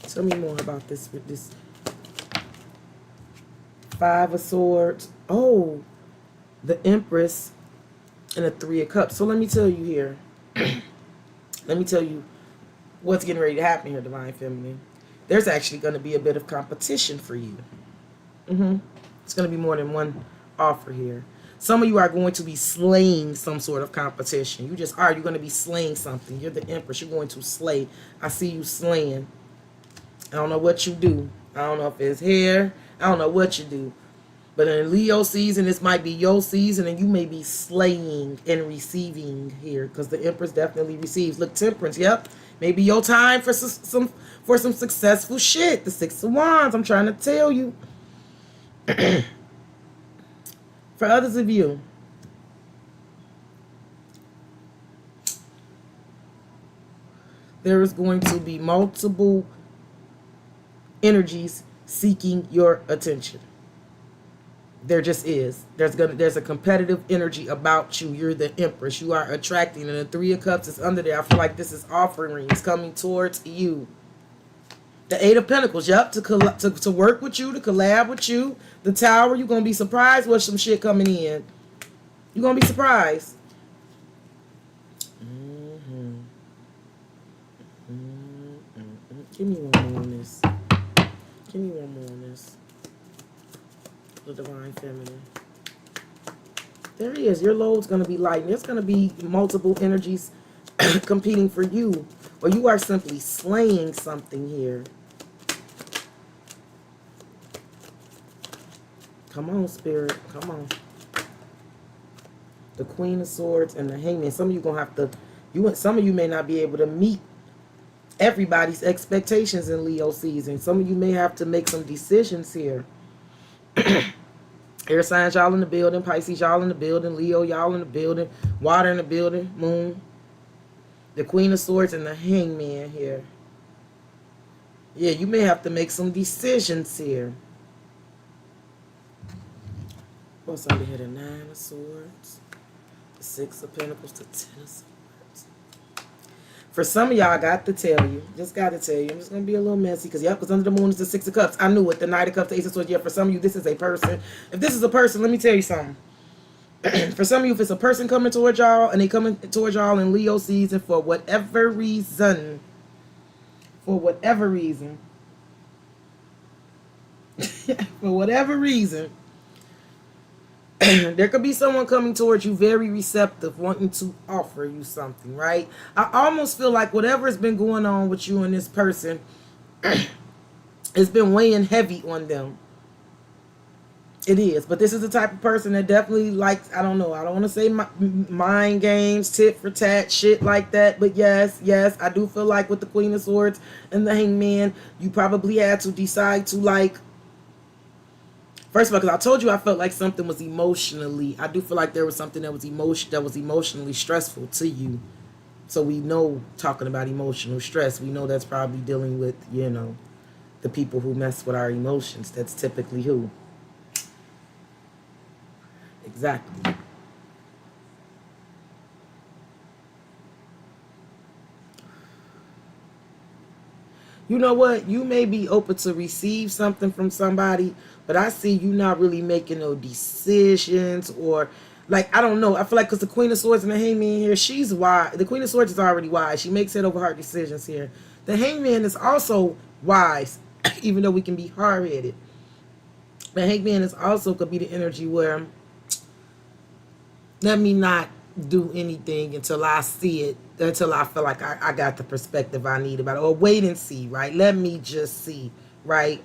Tell me more about this with this Five of Swords. Oh, the Empress and the Three of Cups. So let me tell you here. Let me tell you what's getting ready to happen here, Divine Feminine. There's actually going to be a bit of competition for you. It's going to be more than one offer here. Some of you are going to be slaying some sort of competition. You just are. You're going to be slaying something. You're the Empress. You're going to slay. I see you slaying. I don't know what you do. I don't know if it's hair. I don't know what you do. But in Leo season, this might be your season, and you may be slaying and receiving here, because the Empress definitely receives. Look, Temperance, yep. Maybe your time for some successful shit. The Six of Wands, I'm trying to tell you. For others of you, there is going to be multiple energies seeking your attention. There just is. There's a competitive energy about you. You're the Empress. You are attracting, and the Three of Cups is under there. I feel like this is offerings coming towards you. The Eight of Pentacles, yep, to work with you, to collab with you. The Tower, you're gonna be surprised with some shit coming in. You're gonna be surprised. Give me one more on this. Give me one more on this. The Divine Feminine. There he is. Your load's going to be light. There's going to be multiple energies competing for you. Or you are simply slaying something here. Come on, Spirit. Come on. The Queen of Swords and the Hangman. Some of you going to have to... Some of you may not be able to meet everybody's expectations in Leo season. Some of you may have to make some decisions here. Air signs, y'all in the building. Pisces, y'all in the building. Leo, y'all in the building. Water in the building. Moon. The Queen of Swords and the Hangman here. Yeah, you may have to make some decisions here. What's under here? The Nine of Swords. The Six of Pentacles. The Ten of Swords. For some of y'all, I got to tell you. Just got to tell you. I'm just going to be a little messy. Because under the moon is the Six of Cups. I knew it. The Knight of Cups, the Ace of Swords. Yeah, for some of you, this is a person. If this is a person, let me tell you something. For some of you, if it's a person coming towards y'all, and they coming towards y'all in Leo season for whatever reason. For whatever reason. For whatever reason. There could be someone coming towards you very receptive, wanting to offer you something, right? I almost feel like whatever has been going on with you and this person has been weighing heavy on them. It is. But this is the type of person that definitely likes, I don't know, I don't want to say mind games, tit for tat, shit like that. But yes, I do feel like with the Queen of Swords and the Hangman, you probably had to decide to like, first of all, because I told you I felt like something was emotionally, I do feel like there was something that was emotionally stressful to you. So we know, talking about emotional stress, we know that's probably dealing with, you know, the people who mess with our emotions. That's typically who? Exactly. You know what? You may be open to receive something from somebody, but I see you not really making no decisions, or like, I don't know. I feel like because the Queen of Swords and the Hangman here, she's wise. The Queen of Swords is already wise. She makes head over heart decisions here. The Hangman is also wise, even though we can be hard-headed. But Hangman is also could be the energy where let me not do anything until I see it, until I feel like I got the perspective I need about it. Or wait and see, right? Let me just see, right?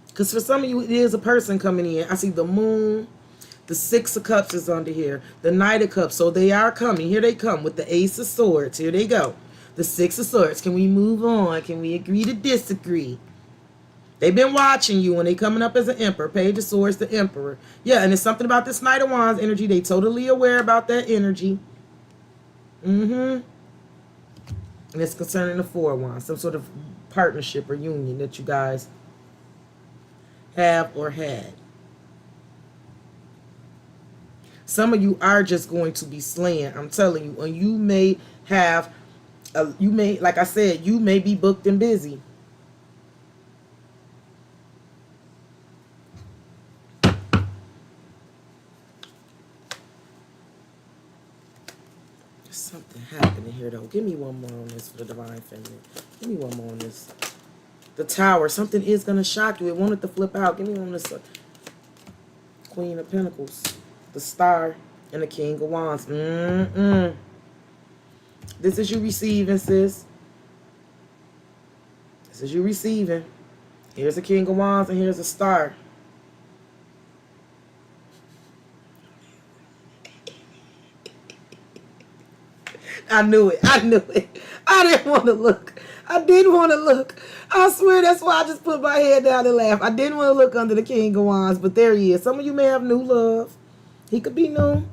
Because for some of you, it is a person coming in. I see the moon. The Six of Cups is under here. The Knight of Cups. So they are coming. Here they come with the Ace of Swords. Here they go. The Six of Swords. Can we move on? Can we agree to disagree? They've been watching you when they coming up as an Emperor. Page of Swords, the Emperor. Yeah, and it's something about this Knight of Wands energy. They totally aware about that energy. And it's concerning the Four of Wands. Some sort of partnership or union that you guys have or had. Some of you are just going to be slaying. I'm telling you. And you may have, like I said, you may be booked and busy. Something happening here though. Give me one more on this for the Divine Feminine. Give me one more on this. The Tower. Something is going to shock you. It wanted to flip out. Give me one on this. Queen of Pentacles. The Star. And the King of Wands. This is you receiving, sis. This is you receiving. Here's the King of Wands and here's a Star. I knew it. I knew it. I didn't want to look. I didn't want to look. I swear that's why I just put my head down and laughed. I didn't want to look under the King of Wands, but there he is. Some of you may have new love. He could be new.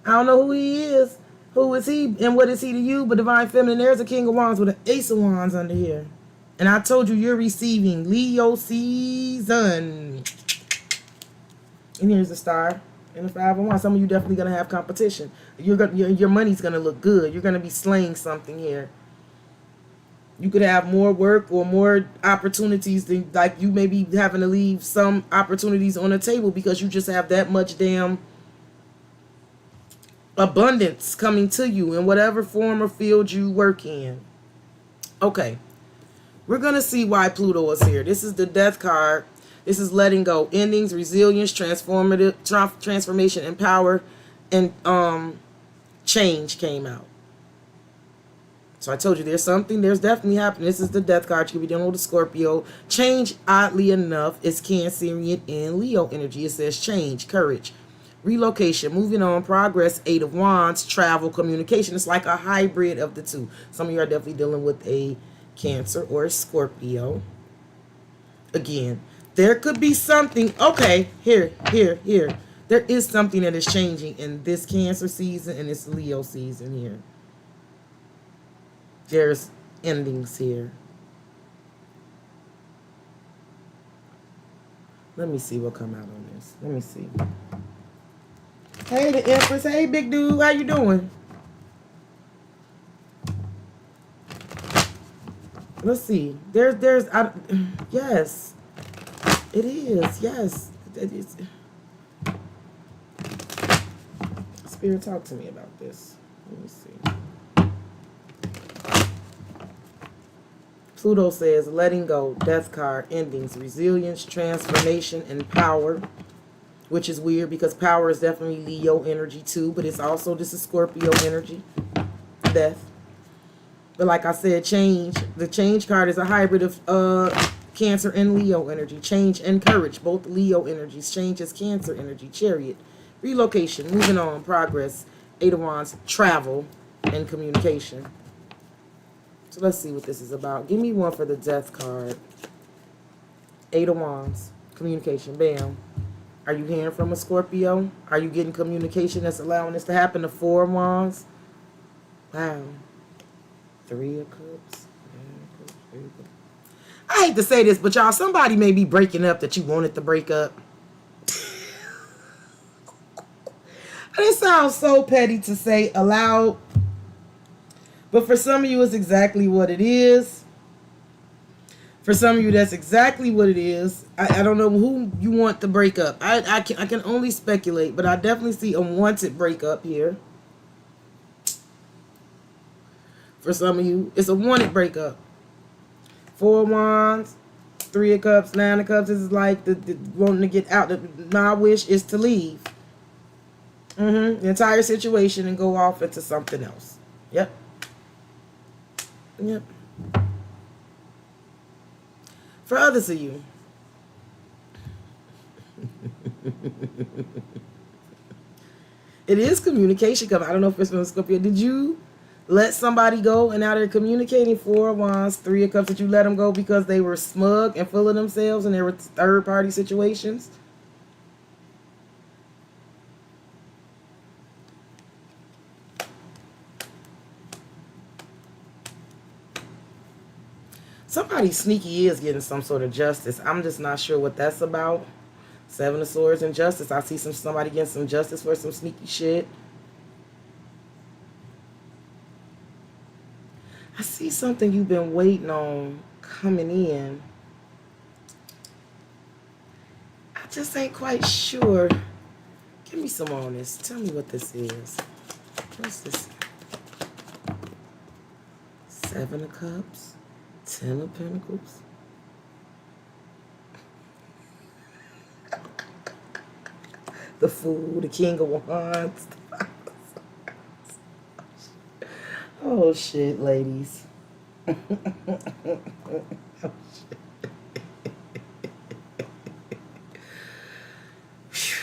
I don't know who he is. Who is he and what is he to you? But Divine Feminine, there's a King of Wands with an Ace of Wands under here. And I told you you're receiving Leo season. And here's the Star. And the Five of Wands. Some of you definitely gonna have competition. Your money's gonna look good. You're gonna be slaying something here. You could have more work or more opportunities than, like, you may be having to leave some opportunities on the table because you just have that much damn abundance coming to you in whatever form or field you work in. Okay, we're gonna see why Pluto is here. This is the Death card. This is letting go, endings, resilience, transformation, and power, and change came out. So I told you there's definitely happening. This is the Death card. You could be dealing with a Scorpio. Change, oddly enough, is Cancerian and Leo energy. It says change, courage, relocation, moving on, progress, Eight of Wands, travel, communication. It's like a hybrid of the two. Some of you are definitely dealing with a Cancer or a Scorpio. Again, there could be something. Okay, here. There is something that is changing in this Cancer season and this Leo season here. There's endings here. Let me see what come out on this. Let me see. Hey, the Empress. Hey, big dude. How you doing? Let's see. Yes. It is. Yes. It is. Spirit, talk to me about this. Let me see. Pluto says letting go, Death card, endings, resilience, transformation, and power, which is weird because power is definitely Leo energy too, but it's also, this is Scorpio energy, death. But like I said, change. The change card is a hybrid of Cancer and Leo energy. Change and courage, both Leo energies. Change is Cancer energy, Chariot, relocation, moving on, progress, Eight of Wands, travel, and communication. So let's see what this is about. Give me one for the Death card. Eight of Wands. Communication. Bam. Are you hearing from a Scorpio? Are you getting communication that's allowing this to happen? The Four of Wands. Wow. Three of Cups. I hate to say this, but y'all, somebody may be breaking up that you wanted to break up. It sounds so petty to say aloud. But for some of you, it's exactly what it is. For some of you, that's exactly what it is. I don't know who you want to break up. I can only speculate, but I definitely see a wanted breakup here. For some of you, it's a wanted breakup. Four of Wands, Three of Cups, Nine of Cups. This is like the wanting to get out. My wish is to leave. The entire situation and go off into something else. Yep. Yep. For others of you, it is communication coming. I don't know if it's from Scorpio. Did you let somebody go and now they're communicating? Four of Wands, Three of Cups. Did you let them go because they were smug and full of themselves and they were third party situations? Somebody sneaky is getting some sort of justice. I'm just not sure what that's about. Seven of Swords and justice. I see somebody getting some justice for some sneaky shit. I see something you've been waiting on coming in. I just ain't quite sure. Give me some on this. Tell me what this is. What's this? Seven of Cups. Ten of Pentacles. The Fool, the King of Wands. Oh shit, ladies. Oh, shit.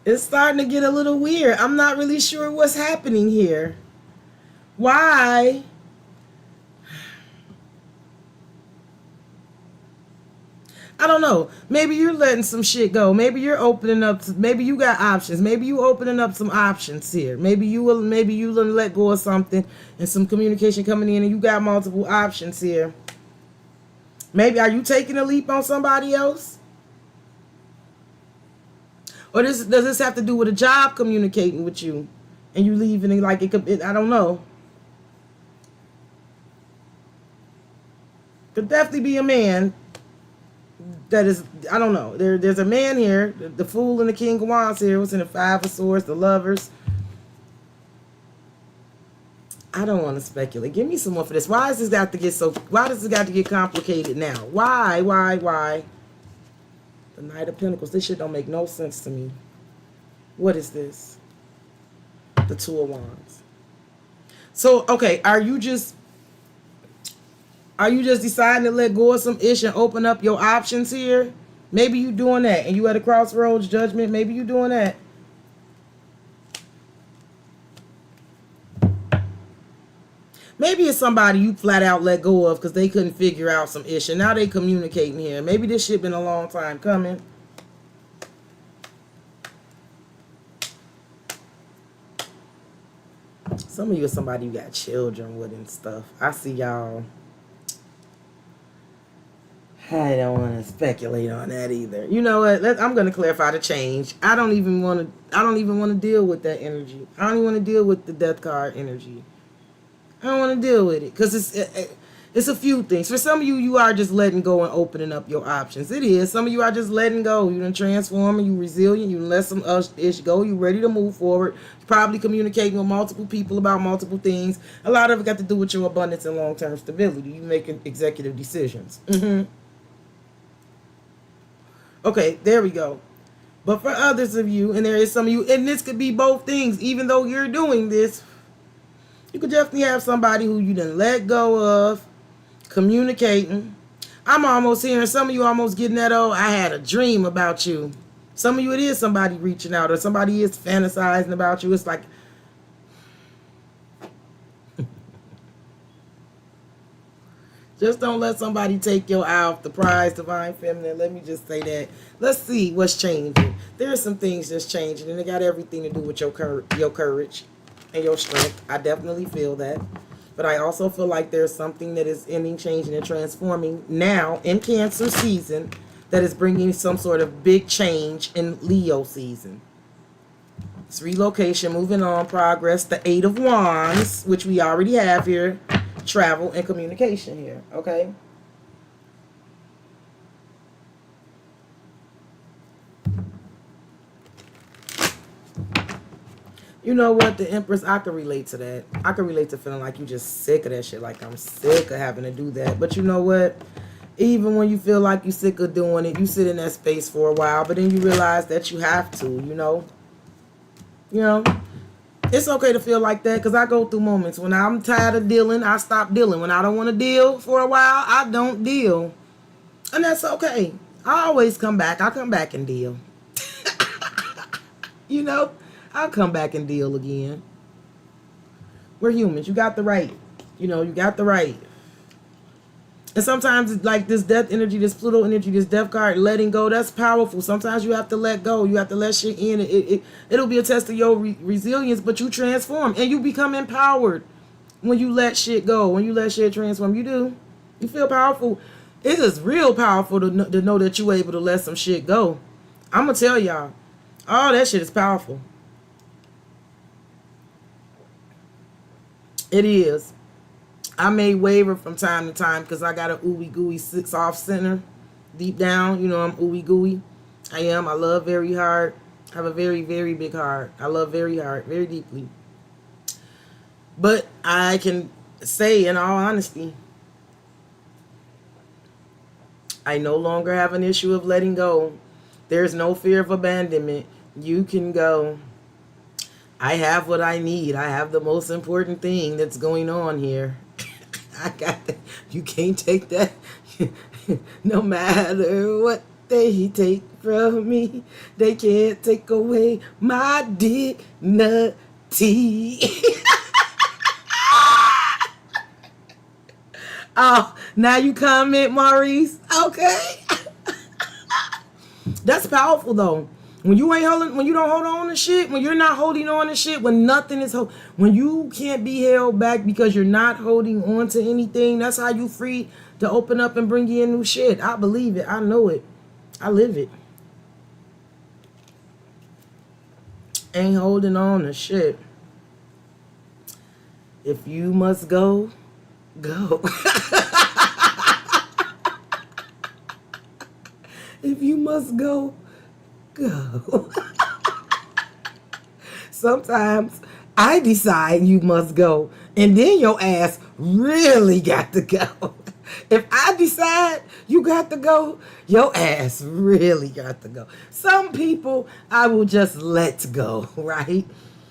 It's starting to get a little weird. I'm not really sure what's happening here. Why? I don't know. Maybe you're letting some shit go. Maybe you're opening up. Maybe you got options. Maybe you opening up some options here. Maybe you will. Maybe you let go of something and some communication coming in, and you got multiple options here. Maybe are you taking a leap on somebody else, or does this have to do with a job communicating with you, and you leaving it like it could? I don't know. Could definitely be a man. That is, I don't know. There's a man here, the Fool and the King of Wands here. What's in the Five of Swords, the Lovers. I don't want to speculate. Give me some more for this. Why does this got to get so? Why does this got to get complicated now? Why? The Knight of Pentacles. This shit don't make no sense to me. What is this? The Two of Wands. So, okay, are you just deciding to let go of some ish and open up your options here? Maybe you doing that and you at a crossroads, Judgment. Maybe you doing that. Maybe it's somebody you flat out let go of because they couldn't figure out some ish and now they communicating here. Maybe this shit been a long time coming. Some of you are somebody you got children with and stuff. I see y'all. I don't want to speculate on that either. You know what? I'm going to clarify the change. I don't even want to deal with that energy. I don't even want to deal with the death card energy. I don't want to deal with it because it's a few things. For some of you, you are just letting go and opening up your options. It is. Some of you are just letting go. You done transform and you resilient. You let some ish go. You ready to move forward. You're probably communicating with multiple people about multiple things. A lot of it got to do with your abundance and long-term stability. You making executive decisions. Okay, there we go. But for others of you, and there is some of you, and this could be both things, even though you're doing this, you could definitely have somebody who you done let go of, communicating. I'm almost hearing some of you almost getting that, oh, I had a dream about you. Some of you, it is somebody reaching out, or somebody is fantasizing about you. It's like, just don't let somebody take your eye off the prize, Divine Feminine. Let me just say that. Let's see what's changing. There are some things that's changing, and it got everything to do with your courage and your strength. I definitely feel that. But I also feel like there's something that is ending, changing, and transforming now in Cancer season that is bringing some sort of big change in Leo season. It's relocation, moving on, progress, the Eight of Wands, which we already have here. Travel and communication here, okay? You know what, the Empress, I can relate to that. I can relate to feeling like you just sick of that shit. Like, I'm sick of having to do that. But you know what? Even when you feel like you're sick of doing it, you sit in that space for a while, but then you realize that you have to, you know? You know? It's okay to feel like that, because I go through moments. When I'm tired of dealing, I stop dealing. When I don't want to deal for a while, I don't deal. And that's okay. I always come back. I come back and deal. You know? I'll come back and deal again. We're humans. You got the right. You know, you got the right. And sometimes it's like this death energy, this Pluto energy, this death card, letting go, that's powerful. Sometimes you have to let go. You have to let shit in. It'll be a test of your resilience, but you transform and you become empowered when you let shit go, when you let shit transform. You do. You feel powerful. It is real powerful to know that you're able to let some shit go. I'm going to tell y'all, all that shit is powerful. It is. I may waver from time to time because I got a ooey gooey soft center deep down. You know, I'm ooey gooey. I am. I love very hard. I have a very, very big heart. I love very hard, very deeply. But I can say in all honesty, I no longer have an issue of letting go. There's no fear of abandonment. You can go. I have what I need. I have the most important thing that's going on here. I got that. You can't take that. No matter what they take from me, they can't take away my dignity. Oh, now you comment, Maurice. Okay. That's powerful though. When you ain't holding, when you don't hold on to shit, when you're not holding on to shit, when nothing is, when you can't be held back because you're not holding on to anything, that's how you free to open up and bring in new shit. I believe it. I know it. I live it. Ain't holding on to shit. If you must go, go. If you must go, go. Sometimes I decide you must go, and then your ass really got to go. If I decide you got to go, your ass really got to go. Some people I will just let go, right?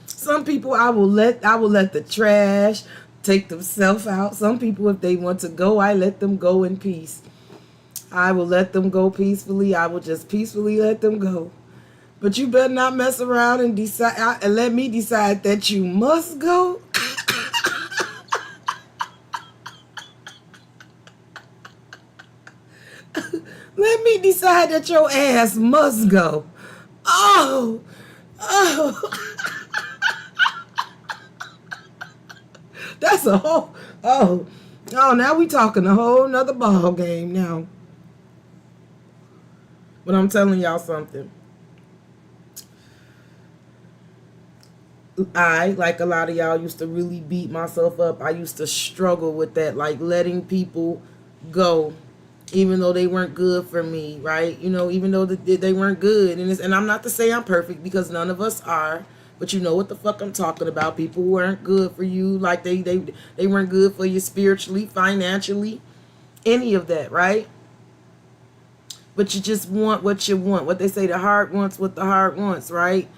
Some people I will let the trash take themselves out. Some people, if they want to go, I let them go in peace. I will let them go peacefully. I will just peacefully let them go. But you better not mess around and decide and let me decide that you must go. Let me decide that your ass must go. Oh. That's a whole, now we talking a whole nother ball game now. But I'm telling y'all something. I, like a lot of y'all, used to really beat myself up. I used to struggle with that, like letting people go, even though they weren't good for me, right? You know, even though they weren't good. And I'm not to say I'm perfect, because none of us are. But you know what the fuck I'm talking about. People who weren't good for you, like they weren't good for you spiritually, financially, any of that, right? But you just want what you want. What they say, the heart wants what the heart wants, right?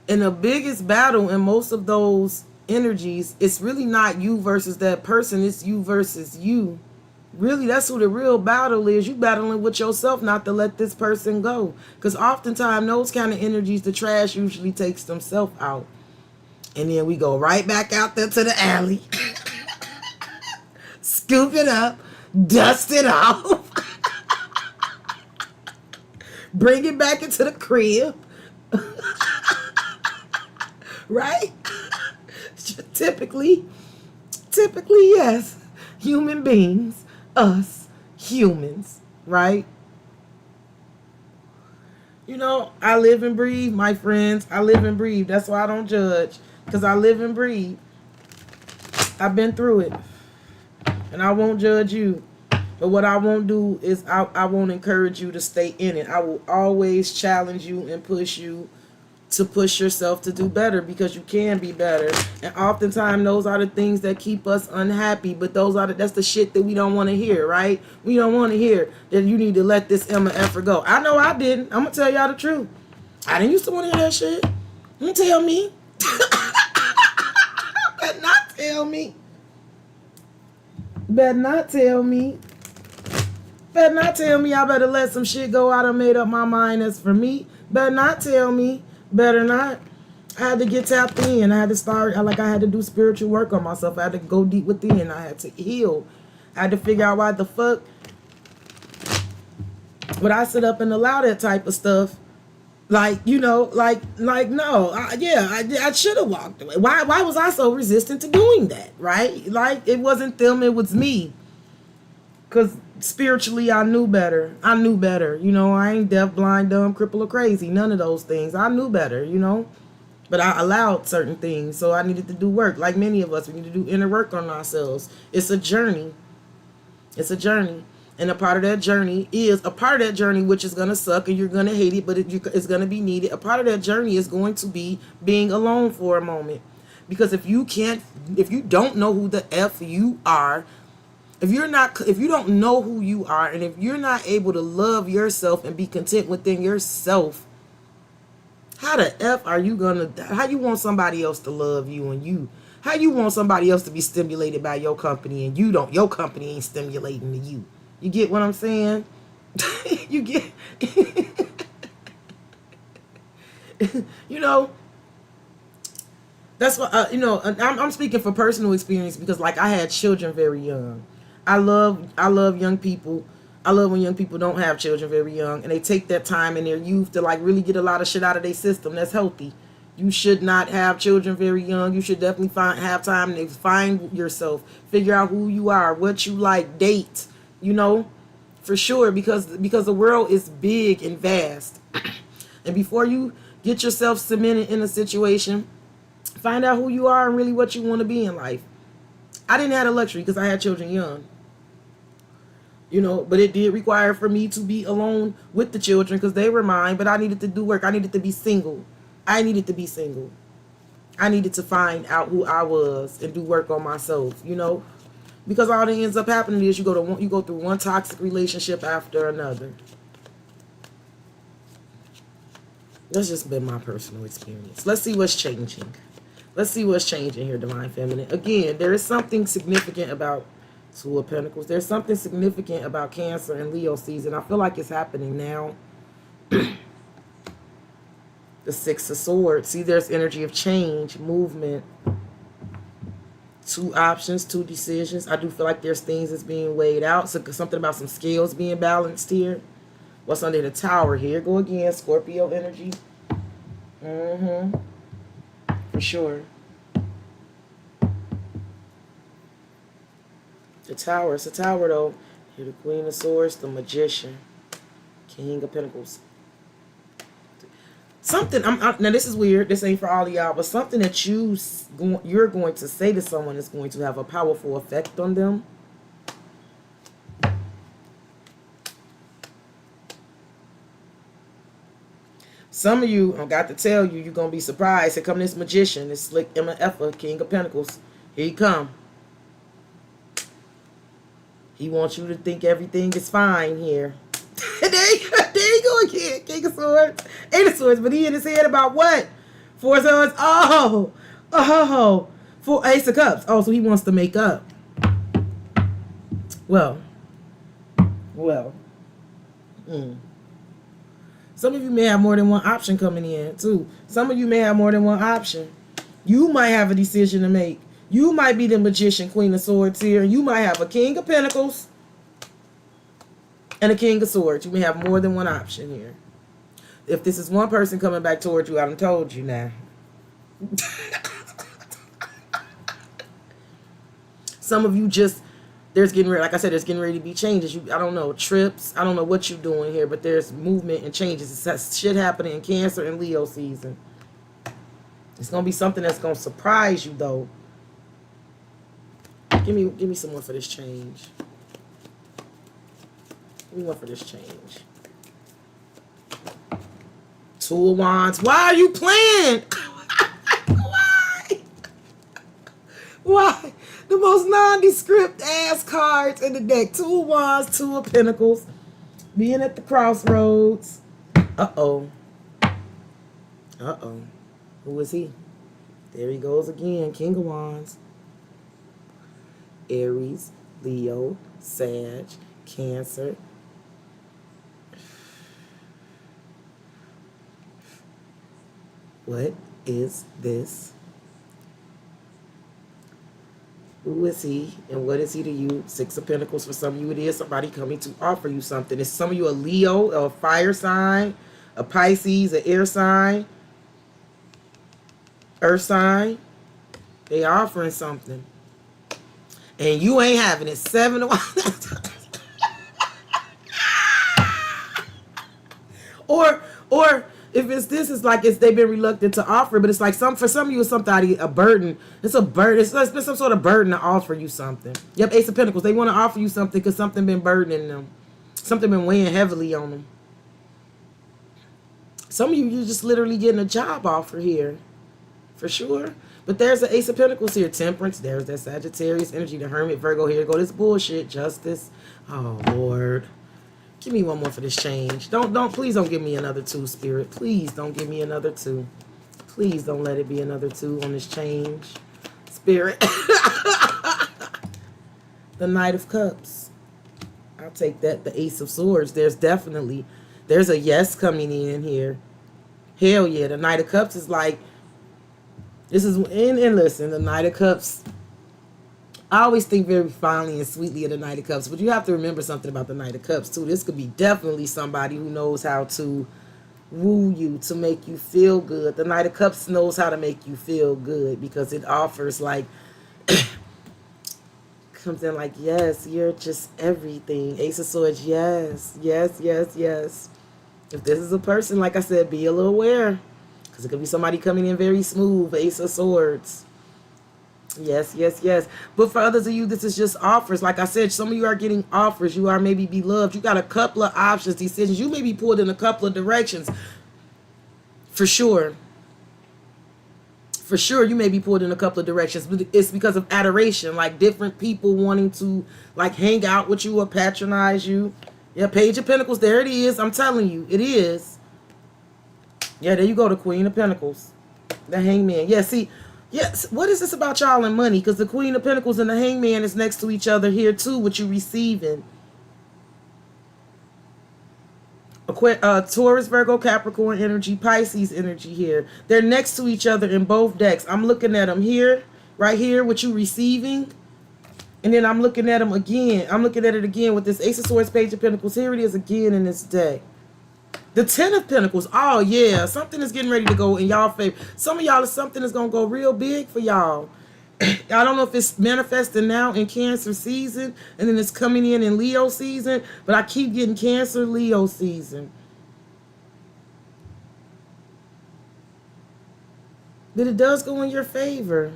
And the biggest battle in most of those energies, it's really not you versus that person. It's you versus you. Really, that's who the real battle is. You battling with yourself not to let this person go. Because oftentimes, those kind of energies, the trash usually takes themselves out. And then we go right back out there to the alley. Scoop it up. Dust it off. Bring it back into the crib. Right? Typically, yes. Human beings, us, humans, right? You know, I live and breathe, my friends. I live and breathe. That's why I don't judge, because I live and breathe. I've been through it, and I won't judge you. But what I won't do is I won't encourage you to stay in it. I will always challenge you and push you to push yourself to do better, because you can be better. And oftentimes those are the things that keep us unhappy, but that's the shit that we don't want to hear, right? We don't want to hear that you need to let this Emma effort go. I know I didn't. I'm gonna tell y'all the truth. I didn't used to want to hear that shit. Don't tell me. Better not tell me. Better not tell me. Better not tell me I better let some shit go. I done made up my mind as for me. Better not tell me. Better not. I had to get tapped in. I had to start, I had to do spiritual work on myself. I had to go deep within. I had to heal. I had to figure out why the fuck would I sit up and allow that type of stuff. Like, no. I should have walked away. Why was I so resistant to doing that, right? Like, it wasn't them, it was me. Because spiritually, I knew better. I ain't deaf, blind, dumb, crippled, or crazy. None of those things. I knew better, But I allowed certain things, so I needed to do work. Like many of us, we need to do inner work on ourselves. It's a journey. It's a journey. And a part of that journey which is going to suck and you're going to hate it, but it's going to be needed. A part of that journey is going to be being alone for a moment. Because if you don't know who the F you are, if you don't know who you are, and if you're not able to love yourself and be content within yourself, how the F are you how you want somebody else to love you, and how you want somebody else to be stimulated by your company, and your company ain't stimulating to you? You get what I'm saying? You get, that's what, I'm speaking for personal experience, because I had children very young. I love young people. I love when young people don't have children very young, and they take that time in their youth to really get a lot of shit out of their system. That's healthy. You should not have children very young. You should definitely have time to find yourself, figure out who you are, what you like, date, for sure, because the world is big and vast. And before you get yourself cemented in a situation, find out who you are and really what you want to be in life. I didn't have the luxury because I had children young. But it did require for me to be alone with the children because they were mine, but I needed to do work. I needed to be single. I needed to find out who I was and do work on myself, because all that ends up happening is you go through one toxic relationship after another. That's just been my personal experience. Let's see what's changing. Let's see what's changing here, Divine Feminine. Again, there is something significant about Two of Pentacles. There's something significant about Cancer and Leo season. I feel like it's happening now. The Six of Swords. See, there's energy of change, movement. Two options, two decisions. I do feel like there's things that's being weighed out. So something about some scales being balanced here. What's under the Tower? Here go again. Scorpio energy. For sure. The Tower. It's a Tower, though. Here, the Queen of Swords, the Magician, King of Pentacles. Something. Now this is weird. This ain't for all of y'all, but something that you're going to say to someone is going to have a powerful effect on them. Some of you, I got to tell you, you're gonna be surprised. Here come this Magician, this slick Emma Effa, King of Pentacles. Here he come. He wants you to think everything is fine here. there you go again. King of Swords. Eight of Swords. But he in his head about what? Four of Swords. Four Ace of Cups. Oh, so he wants to make up. Well. Some of you may have more than one option coming in, too. Some of you may have more than one option. You might have a decision to make. You might be the Magician, Queen of Swords here. You might have a King of Pentacles and a King of Swords. You may have more than one option here. If this is one person coming back towards you, I done told you now. Some of you there's getting ready, like I said, there's getting ready to be changes. I don't know, trips. I don't know what you're doing here, but there's movement and changes. It's shit happening in Cancer and Leo season. It's going to be something that's going to surprise you, though. Give me some more for this change. Give me one for this change. Two of Wands. Why are you playing? Why? Why? The most nondescript ass cards in the deck. Two of Wands, Two of Pentacles. Being at the crossroads. Uh-oh. Uh-oh. Who is he? There he goes again. King of Wands. Aries, Leo, Sag, Cancer. What is this? Who is he and what is he to you? Six of Pentacles. For some of you, it is somebody coming to offer you something. It's some of you a Leo, a fire sign, a Pisces, an air sign, earth sign. They offering something. And you ain't having it. Seven of Wands. Or if it's this, it's like they've been reluctant to offer, but it's like for some of you, it's something a burden. It's a burden. It's been some sort of burden to offer you something. Yep, Ace of Pentacles. They want to offer you something because something been burdening them. Something been weighing heavily on them. Some of you're just literally getting a job offer here. For sure. But there's the Ace of Pentacles here. Temperance. There's that Sagittarius energy. The Hermit. Virgo. Here go this bullshit. Justice. Oh, Lord. Give me one more for this change. Please don't give me another 2, Spirit. Please don't give me another 2. Please don't let it be another 2 on this change. Spirit. The Knight of Cups. I'll take that. The Ace of Swords. There's a yes coming in here. Hell yeah. The Knight of Cups is like, this is, and listen, the Knight of Cups, I always think very fondly and sweetly of the Knight of Cups, but you have to remember something about the Knight of Cups, too. This could be definitely somebody who knows how to woo you, to make you feel good. The Knight of Cups knows how to make you feel good because it offers, like, comes in like, yes, you're just everything. Ace of Swords, yes, yes, yes, yes. If this is a person, like I said, be a little aware because it could be somebody coming in very smooth. Ace of Swords. Yes, yes, yes. But for others of you, this is just offers. Like I said, some of you are getting offers. You are maybe beloved. You got a couple of options, decisions. You may be pulled in a couple of directions. For sure. For sure, you may be pulled in a couple of directions. But it's because of adoration. Like different people wanting to like hang out with you or patronize you. Yeah, Page of Pentacles. There it is. I'm telling you. It is. Yeah, there you go. The Queen of Pentacles. The Hangman. Yeah, see. Yes, what is this about y'all and money? Because the Queen of Pentacles and the Hangman is next to each other here too, what you receiving. Taurus, Virgo, Capricorn energy, Pisces energy here. They're next to each other in both decks. I'm looking at them here, right here, what you receiving. And then I'm looking at them again. I'm looking at it again with this Ace of Swords, Page of Pentacles. Here it is again in this deck. The Ten of Pentacles. Oh, yeah. Something is getting ready to go in y'all favor. Some of y'all, something is going to go real big for y'all. I don't know if it's manifesting now in Cancer season and then it's coming in Leo season, but I keep getting Cancer, Leo season. But it does go in your favor.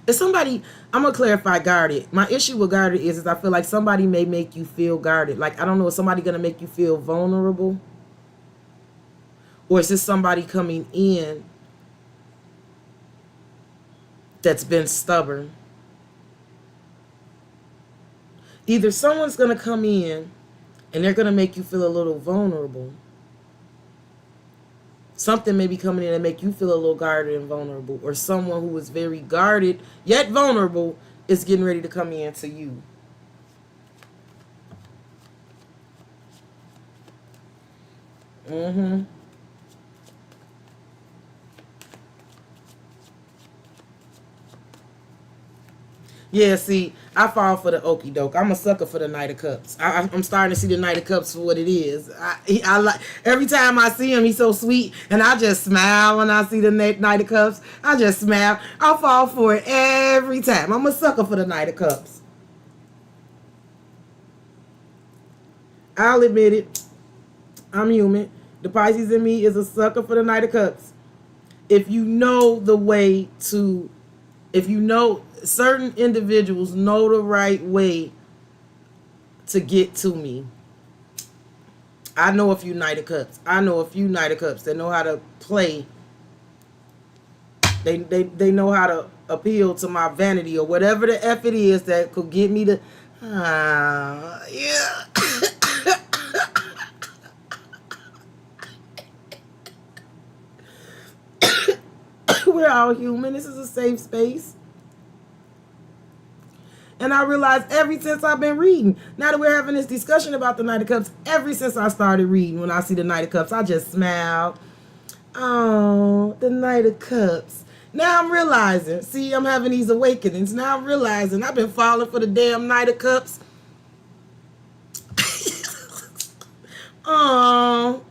If somebody, I'm going to clarify guarded. My issue with guarded is I feel like somebody may make you feel guarded. Like, I don't know, is somebody going to make you feel vulnerable? Or is this somebody coming in that's been stubborn? Either someone's going to come in and they're going to make you feel a little vulnerable. Something may be coming in and make you feel a little guarded and vulnerable. Or someone who is very guarded yet vulnerable is getting ready to come in to you. Yeah, see, I fall for the okie doke. I'm a sucker for the Knight of Cups. I'm starting to see the Knight of Cups for what it is. I like every time I see him, he's so sweet, and I just smile when I see the Knight of Cups. I just smile. I fall for it every time. I'm a sucker for the Knight of Cups. I'll admit it. I'm human. The Pisces in me is a sucker for the Knight of Cups. If you know the way to, if you know, certain individuals know the right way to get to me. I know a few Knight of Cups. I know a few Knight of Cups that know how to play. They know how to appeal to my vanity or whatever the F it is that could get me to, yeah. We're all human. This is a safe space. And I realized ever since I've been reading, now that we're having this discussion about the Knight of Cups, ever since I started reading, when I see the Knight of Cups, I just smile. Oh, the Knight of Cups. Now I'm realizing, see, I'm having these awakenings. Now I'm realizing I've been falling for the damn Knight of Cups. Oh,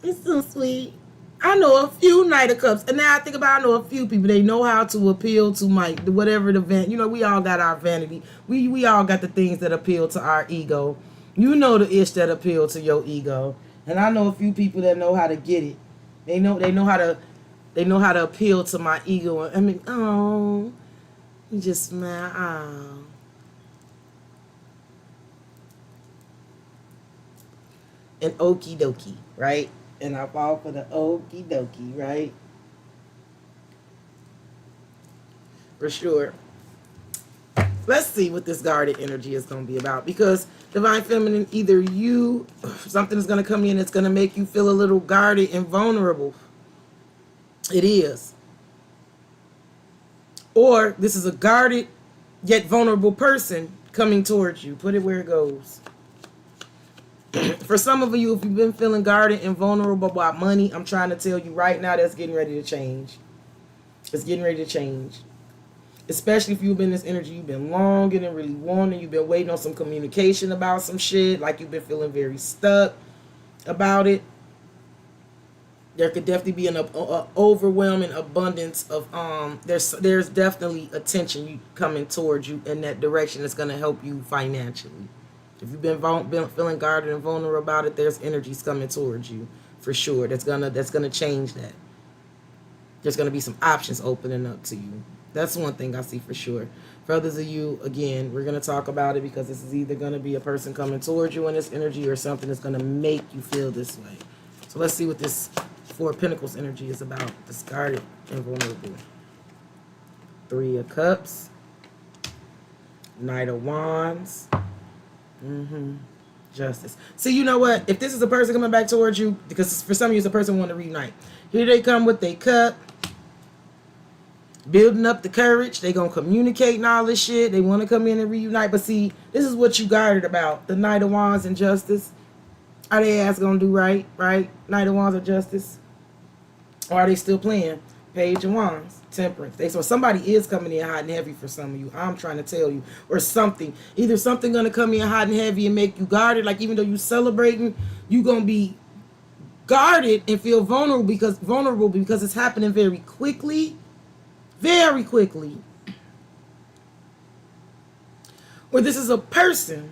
it's so sweet. I know a few Knight of Cups, and now I think about, I know a few people. They know how to appeal to my whatever the van. You know, we all got our vanity. We all got the things that appeal to our ego. You know the ish that appeal to your ego, and I know a few people that know how to get it. They know how to appeal to my ego. I mean, oh, you just smile. Oh. And okie dokie, right? And I fall for the okie dokie, right? For sure. Let's see what this guarded energy is going to be about. Because Divine Feminine, either you, something is going to come in that's going to make you feel a little guarded and vulnerable. It is. Or this is a guarded yet vulnerable person coming towards you. Put it where it goes. For some of you, if you've been feeling guarded and vulnerable about money, I'm trying to tell you right now that's getting ready to change. It's getting ready to change. Especially if you've been in this energy, you've been longing and really wanting, you've been waiting on some communication about some shit, like you've been feeling very stuck about it. There could definitely be an overwhelming abundance of, there's definitely attention coming towards you in that direction that's going to help you financially. If you've been feeling guarded and vulnerable about it, there's energies coming towards you for sure. That's gonna change that. There's gonna be some options opening up to you. That's one thing I see for sure. For others of you, again, we're gonna talk about it because this is either gonna be a person coming towards you in this energy or something that's gonna make you feel this way. So let's see what this Four of Pentacles energy is about. This guarded and vulnerable. Three of Cups. Knight of Wands. Justice. See, you know what? If this is a person coming back towards you, because for some of you, it's a person wanting to reunite. Here they come with their cup, building up the courage. They gonna communicate and all this shit. They want to come in and reunite. But see, this is what you guarded about. The Knight of Wands and Justice. Are they ass gonna do right? Right? Knight of Wands or Justice? Or are they still playing? Page of Wands, Temperance. So somebody is coming in hot and heavy for some of you. I'm trying to tell you. Or something. Either something going to come in hot and heavy and make you guarded. Like even though you're celebrating, you're going to be guarded and feel vulnerable because it's happening very quickly. Very quickly. Or this is a person.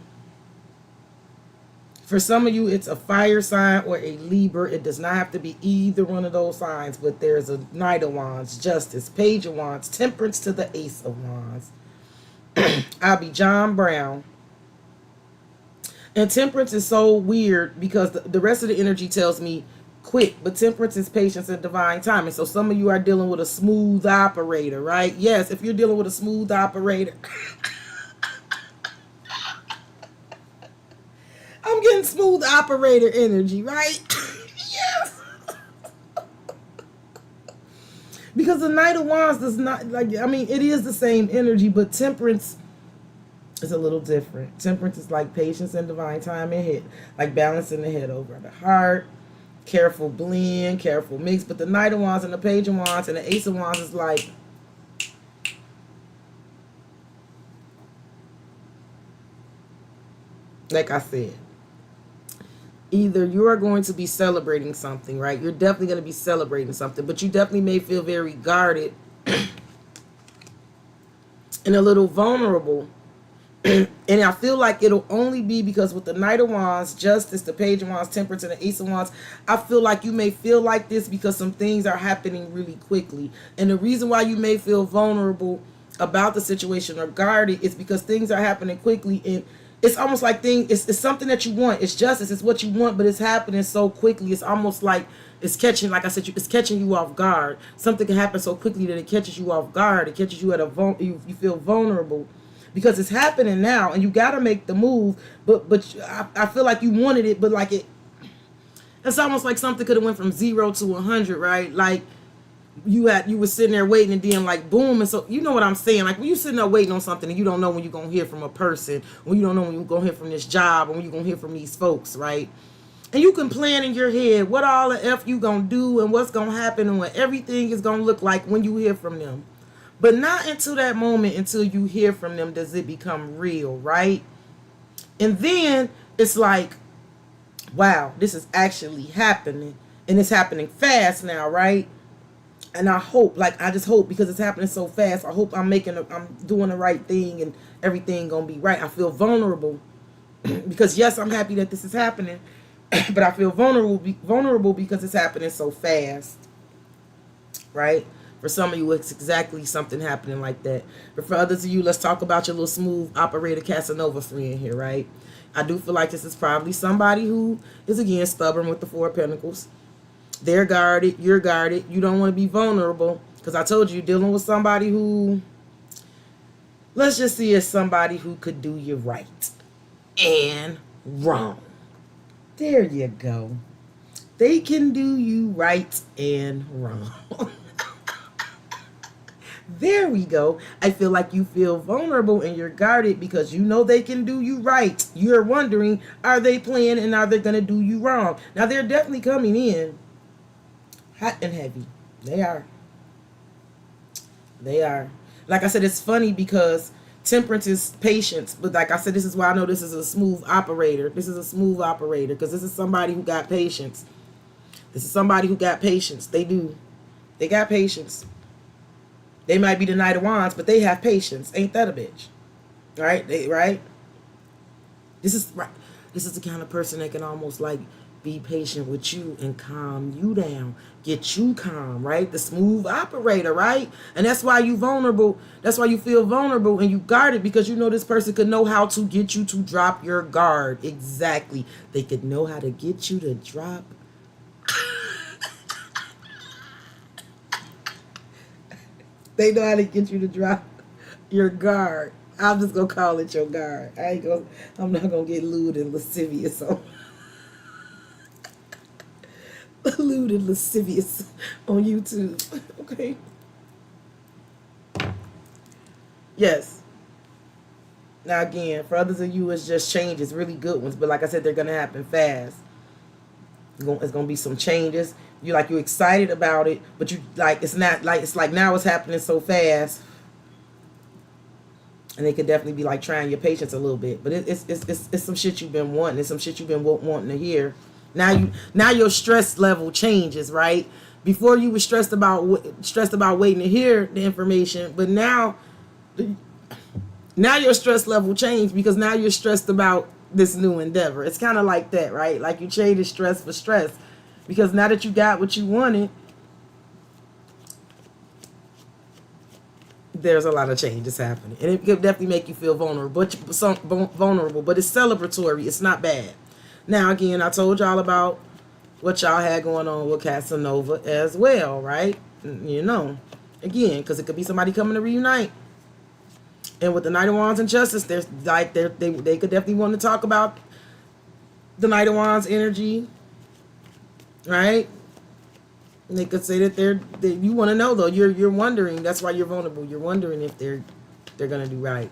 For some of you, it's a fire sign or a Libra. It does not have to be either one of those signs, but there's a Knight of Wands, Justice, Page of Wands, Temperance to the Ace of Wands. I'll be John Brown. And Temperance is so weird because the rest of the energy tells me quick, but Temperance is patience and divine timing. So some of you are dealing with a smooth operator, right? Yes, if you're dealing with a smooth operator... I'm getting smooth operator energy, right? Yes. Because the Knight of Wands does not, like, I mean, it is the same energy, but Temperance is a little different. Temperance is like patience and divine timing, like balancing the head over the heart, careful blend, careful mix. But the Knight of Wands and the Page of Wands and the Ace of Wands is like, I said, either you are going to be celebrating something, right? You're definitely going to be celebrating something, but you definitely may feel very guarded and a little vulnerable And I feel like it'll only be because with the Knight of Wands, Justice, the Page of Wands, Temperance, and the Ace of Wands, I feel like you may feel like this because some things are happening really quickly. And the reason why you may feel vulnerable about the situation or guarded is because things are happening quickly, and it's almost like it's something that you want. It's justice, it's what you want, but it's happening so quickly. It's almost like it's catching, like I said, it's catching you off guard. Something can happen so quickly that it catches you off guard. It catches you at you feel vulnerable. Because it's happening now, and you got to make the move. But I feel like you wanted it, but like it's almost like something could have went from 0 to 100, right? Like you were sitting there waiting, and then like boom, and so you know what I'm saying. Like when you sitting there waiting on something, and you don't know when you're gonna hear from a person, when you don't know when you're gonna hear from this job, or when you're gonna hear from these folks, right? And you can plan in your head what all the F you gonna do and what's gonna happen and what everything is gonna look like when you hear from them. But not until that moment, until you hear from them, does it become real, right? And then it's like, wow, this is actually happening. And it's happening fast now, right? And I hope, like, I just hope, because it's happening so fast, I hope I'm doing the right thing and everything gonna be right. I feel vulnerable because, yes, I'm happy that this is happening, but I feel vulnerable because it's happening so fast, right? For some of you, it's exactly something happening like that. But for others of you, let's talk about your little smooth operator Casanova friend here, right? I do feel like this is probably somebody who is, again, stubborn with the Four of Pentacles. They're guarded. You're guarded. You don't want to be vulnerable. Because I told you, you're dealing with somebody who, let's just see, as somebody who could do you right and wrong. There you go. They can do you right and wrong. There we go. I feel like you feel vulnerable and you're guarded because you know they can do you right. You're wondering, are they playing and are they going to do you wrong? Now, they're definitely coming in hot and heavy. They are. They are. Like I said, it's funny because Temperance is patience. But like I said, this is why I know this is a smooth operator. This is a smooth operator because this is somebody who got patience. This is somebody who got patience. They do. They got patience. They might be the Knight of Wands, but they have patience. Ain't that a bitch? Right? Right? This is right. This is the kind of person that can almost like be patient with you and calm you down. Get you calm, right? The smooth operator, right? And that's why you vulnerable. That's why you feel vulnerable and you guard it, because you know this person could know how to get you to drop your guard. Exactly. They could know how to get you to drop. They know how to get you to drop your guard. I'm just gonna call it your guard. I'm not gonna get lewd and lascivious on lewd and lascivious on YouTube. Okay. Yes. Now again, for others of you, it's just changes, really good ones. But like I said, they're gonna happen fast. It's gonna be some changes. You're excited about it, but you like it's not like it's like now it's happening so fast, and they could definitely be like trying your patience a little bit. But it's some shit you've been wanting. It's some shit you've been wanting to hear. Now your stress level changes, right? Before you were stressed about waiting to hear the information, but now your stress level changed because now you're stressed about this new endeavor. It's kind of like that, right? Like you traded stress for stress. Because now that you got what you wanted, there's a lot of changes happening. And it could definitely make you feel vulnerable. But it's celebratory. It's not bad. Now, again, I told y'all about what y'all had going on with Casanova as well, right? You know, again, because it could be somebody coming to reunite. And with the Knight of Wands and Justice, there's like they could definitely want to talk about the Knight of Wands energy. Right? And they could say that you want to know though. You're wondering. That's why you're vulnerable. You're wondering if they're gonna do right,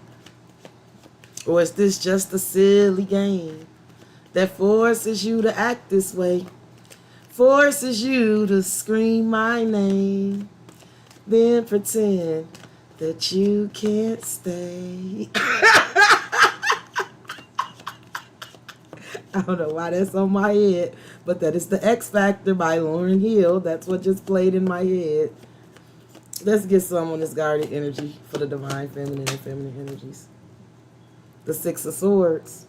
or is this just a silly game that forces you to act this way, forces you to scream my name, then pretend that you can't stay. I don't know why that's on my head, but that is the X Factor by Lauryn Hill. That's what just played in my head. Let's get some on this guarded energy for the divine feminine and feminine energies. The Six of Swords.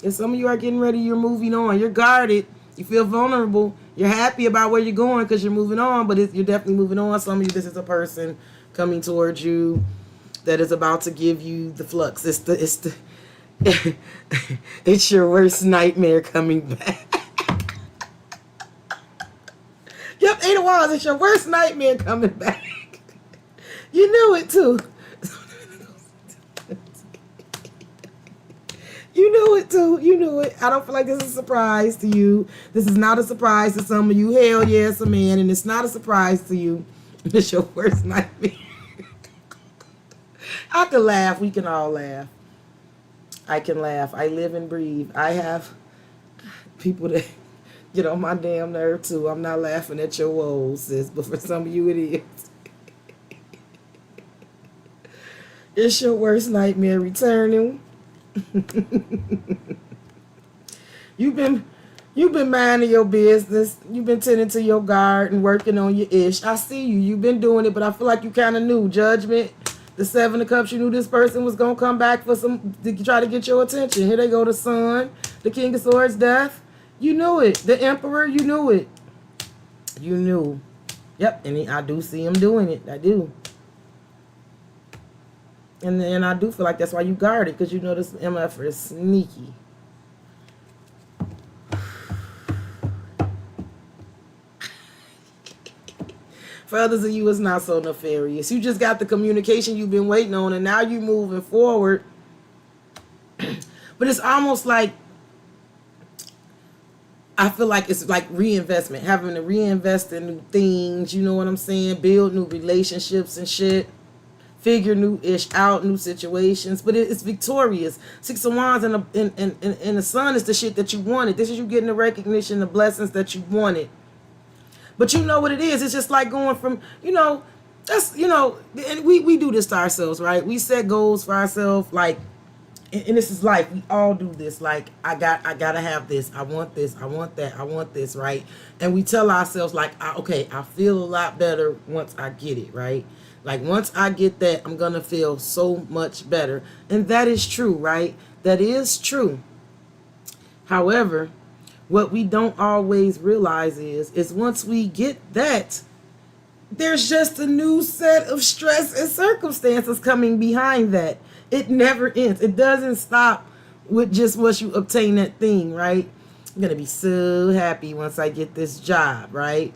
And some of you are getting ready, you're moving on. You're guarded. You feel vulnerable. You're happy about where you're going because you're moving on, but you're definitely moving on. Some of you, this is a person coming towards you that is about to give you the flux. It's your worst nightmare coming back. Yep, Eight of Wands, it's your worst nightmare coming back. You knew it too. You knew it too. You knew it. I don't feel like this is a surprise to you. This is not a surprise to some of you. Hell yeah, it's a man, and it's not a surprise to you. It's your worst nightmare. I can laugh. We can all laugh. I can laugh. I live and breathe. I have people that get on my damn nerve too. I'm not laughing at your woes, sis, but for some of you it is. It's your worst nightmare returning. You've been minding your business. You've been tending to your garden, working on your ish. I see you. You've been doing it, but I feel like you kind of knew. Judgment, the Seven of Cups. You knew this person was gonna come back for to try to get your attention. Here they go, the Sun, the King of Swords, Death. You knew it. The Emperor. You knew it. You knew. Yep. And I do see him doing it. I do. And then I do feel like that's why you guard it, because you know this MF is sneaky. For others of you, it's not so nefarious. You just got the communication you've been waiting on, and now you're moving forward. But it's almost like, I feel like it's like reinvestment, having to reinvest in new things, you know what I'm saying? Build new relationships and shit. Figure new-ish out, new situations, but it's victorious. Six of Wands and the Sun is the shit that you wanted. This is you getting the recognition, the blessings that you wanted. But you know what it is. It's just like going from, that's, and we do this to ourselves, right? We set goals for ourselves, like, and this is life. We all do this. Like, I gotta have this. I want this. I want that. I want this, right? And we tell ourselves, like, okay, I feel a lot better once I get it, right? Like, once I get that, I'm going to feel so much better. And that is true, right? That is true. However, what we don't always realize is once we get that, there's just a new set of stress and circumstances coming behind that. It never ends. It doesn't stop with just once you obtain that thing, right? I'm going to be so happy once I get this job, right?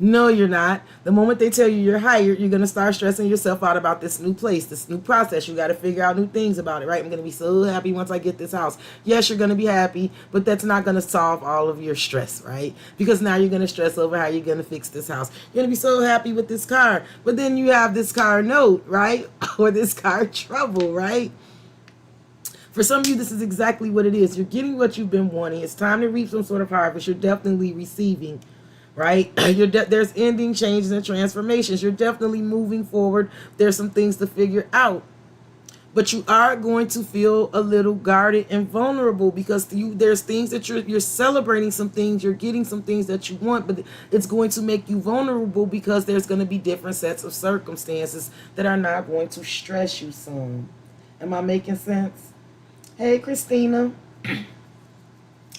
No, you're not. The moment they tell you you're hired, you're going to start stressing yourself out about this new place, this new process. You got to figure out new things about it, right? I'm going to be so happy once I get this house. Yes, you're going to be happy, but that's not going to solve all of your stress, right? Because now you're going to stress over how you're going to fix this house. You're going to be so happy with this car, but then you have this car note, right? Or this car trouble, right? For some of you, this is exactly what it is. You're getting what you've been wanting. It's time to reap some sort of harvest. You're definitely receiving. Right? There's ending, changes, and transformations. You're definitely moving forward. There's some things to figure out. But you are going to feel a little guarded and vulnerable because there's things that you're celebrating, some things, you're getting some things that you want, but it's going to make you vulnerable because there's going to be different sets of circumstances that are not going to stress you some. Am I making sense? Hey, Christina.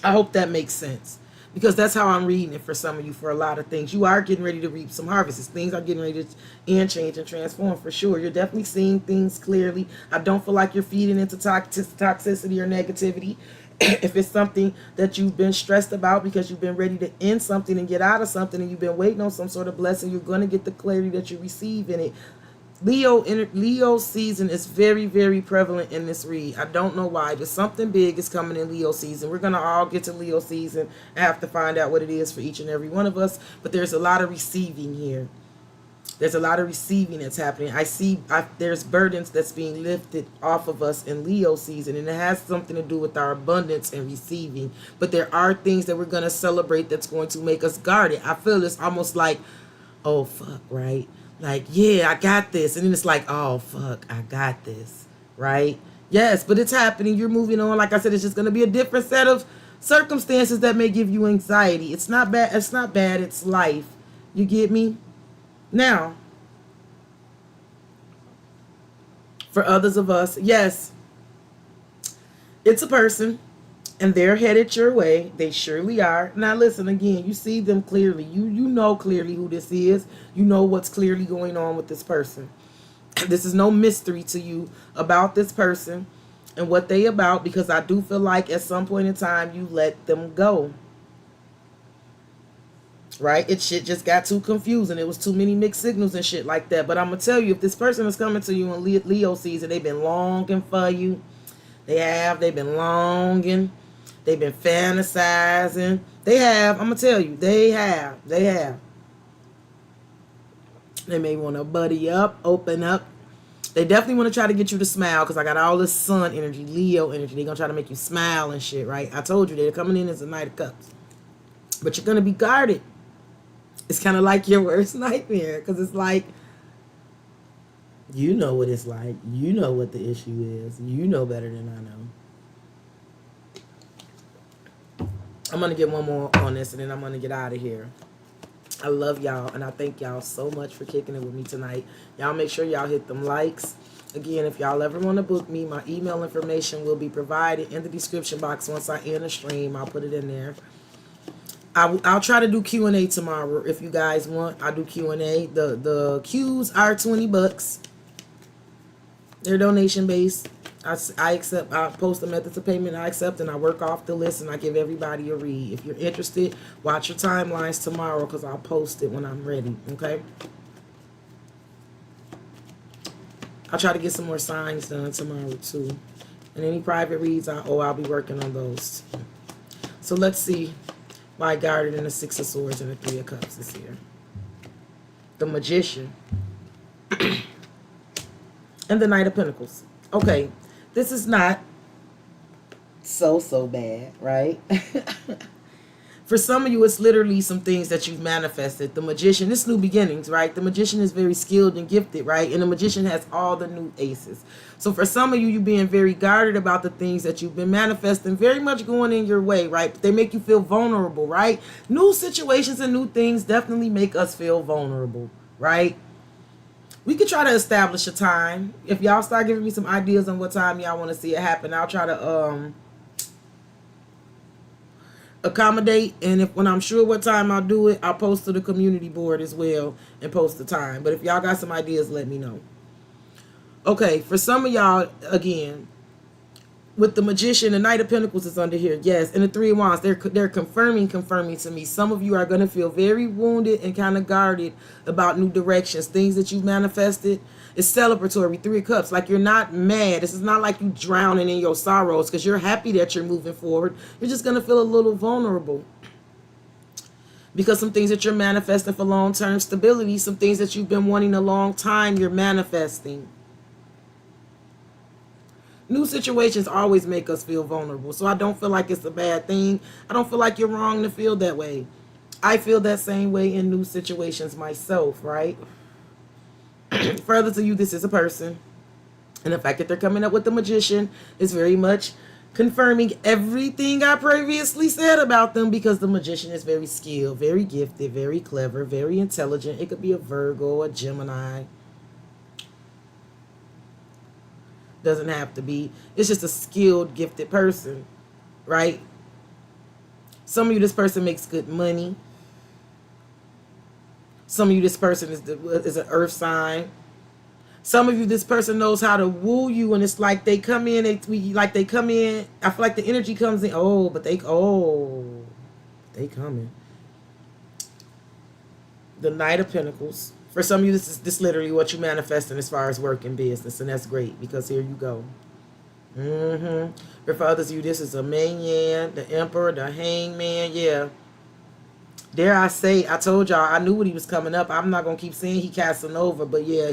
I hope that makes sense. Because that's how I'm reading it for some of you for a lot of things. You are getting ready to reap some harvests. Things are getting ready to end, change, and transform for sure. You're definitely seeing things clearly. I don't feel like you're feeding into toxicity or negativity. If it's something that you've been stressed about because you've been ready to end something and get out of something and you've been waiting on some sort of blessing, you're going to get the clarity that you receive in it. Leo season is very, very prevalent in this read. I don't know why, but something big is coming in Leo season. We're going to all get to Leo season and have to find out what it is for each and every one of us. But there's a lot of receiving here. There's a lot of receiving that's happening. There's burdens that's being lifted off of us in Leo season, and it has something to do with our abundance and receiving. But there are things that we're going to celebrate that's going to make us guarded. I feel it's almost like, oh, fuck, right? Like, yeah, I got this. And then it's like, oh, fuck, I got this, right? Yes, but it's happening. You're moving on. Like I said, it's just going to be a different set of circumstances that may give you anxiety. It's not bad. It's not bad. It's life. You get me? Now, for others of us, yes, It's a person, and they're headed your way. They surely are. Now listen again, you see them clearly. You know clearly who this is. You know what's clearly going on with this person. This is no mystery to you about this person and what they about, because I do feel like at some point in time you let them go. Right? It shit just got too confusing. It was too many mixed signals and shit like that. But I'm gonna tell you, if this person is coming to you in Leo season, they've been longing for you. They've been longing. They've been fantasizing. They have. I'm gonna tell you, they have. They may want to buddy up, open up. They definitely want to try to get you to smile, because I got all this sun energy, Leo energy. They're gonna try to make you smile and shit, right? I told you they're coming in as a Knight of Cups, but you're gonna be guarded. It's kind of like your worst nightmare, because it's like, you know what it's like. You know what the issue is. You know better than I know. I'm going to get one more on this, and then I'm going to get out of here. I love y'all, and I thank y'all so much for kicking it with me tonight. Y'all make sure y'all hit them likes. Again, if y'all ever want to book me, my email information will be provided in the description box. Once I end the stream, I'll put it in there. I'll try to do Q&A tomorrow if you guys want. I'll do Q&A. The Qs are $20. They're donation based. I accept. I post the methods of payment. I accept, and I work off the list, and I give everybody a read. If you're interested, watch your timelines tomorrow, because I'll post it when I'm ready. Okay. I'll try to get some more signs done tomorrow too, and any private reads I'll be working on those. So let's see why guarded in the Six of Swords and the Three of Cups is here. The Magician. And the Knight of Pentacles. Okay, this is not so bad, right? For some of you, it's literally some things that you've manifested. The Magician, this new beginnings, right? The Magician is very skilled and gifted, right? And the Magician has all the new aces. So for some of you, you're being very guarded about the things that you've been manifesting, very much going in your way, right? They make you feel vulnerable, right? New situations and new things definitely make us feel vulnerable, right? We could try to establish a time. If y'all start giving me some ideas on what time y'all want to see it happen, I'll try to accommodate. And when I'm sure what time I'll do it, I'll post to the community board as well and post the time. But if y'all got some ideas, let me know. Okay, for some of y'all, again, with the Magician, the Knight of Pentacles is under here, yes, and the Three of Wands, they're confirming to me. Some of you are going to feel very wounded and kind of guarded about new directions, things that you've manifested. It's celebratory, Three of Cups, like you're not mad. This is not like you drowning in your sorrows, because you're happy that you're moving forward. You're just going to feel a little vulnerable, because some things that you're manifesting for long-term stability, some things that you've been wanting a long time, you're manifesting. New situations always make us feel vulnerable. So I don't feel like it's a bad thing. I don't feel like you're wrong to feel that way. I feel that same way in new situations myself, right? Further to you, this is a person. And the fact that they're coming up with the Magician is very much confirming everything I previously said about them, because the Magician is very skilled, very gifted, very clever, very intelligent. It could be a Virgo, a Gemini. Doesn't have to be. It's just a skilled, gifted person, right? Some of you, this person makes good money. Some of you, this person is an earth sign. Some of you, this person knows how to woo you, and it's like they come in, I feel like the energy comes in. They coming. The Knight of Pentacles. For some of you, this is literally what you manifesting as far as work and business, and that's great, because here you go. For others of you, this is a Mayan, the Emperor, the Hangman, yeah. Dare I say, I told y'all, I knew what he was coming up. I'm not going to keep saying he Casanova, but yeah,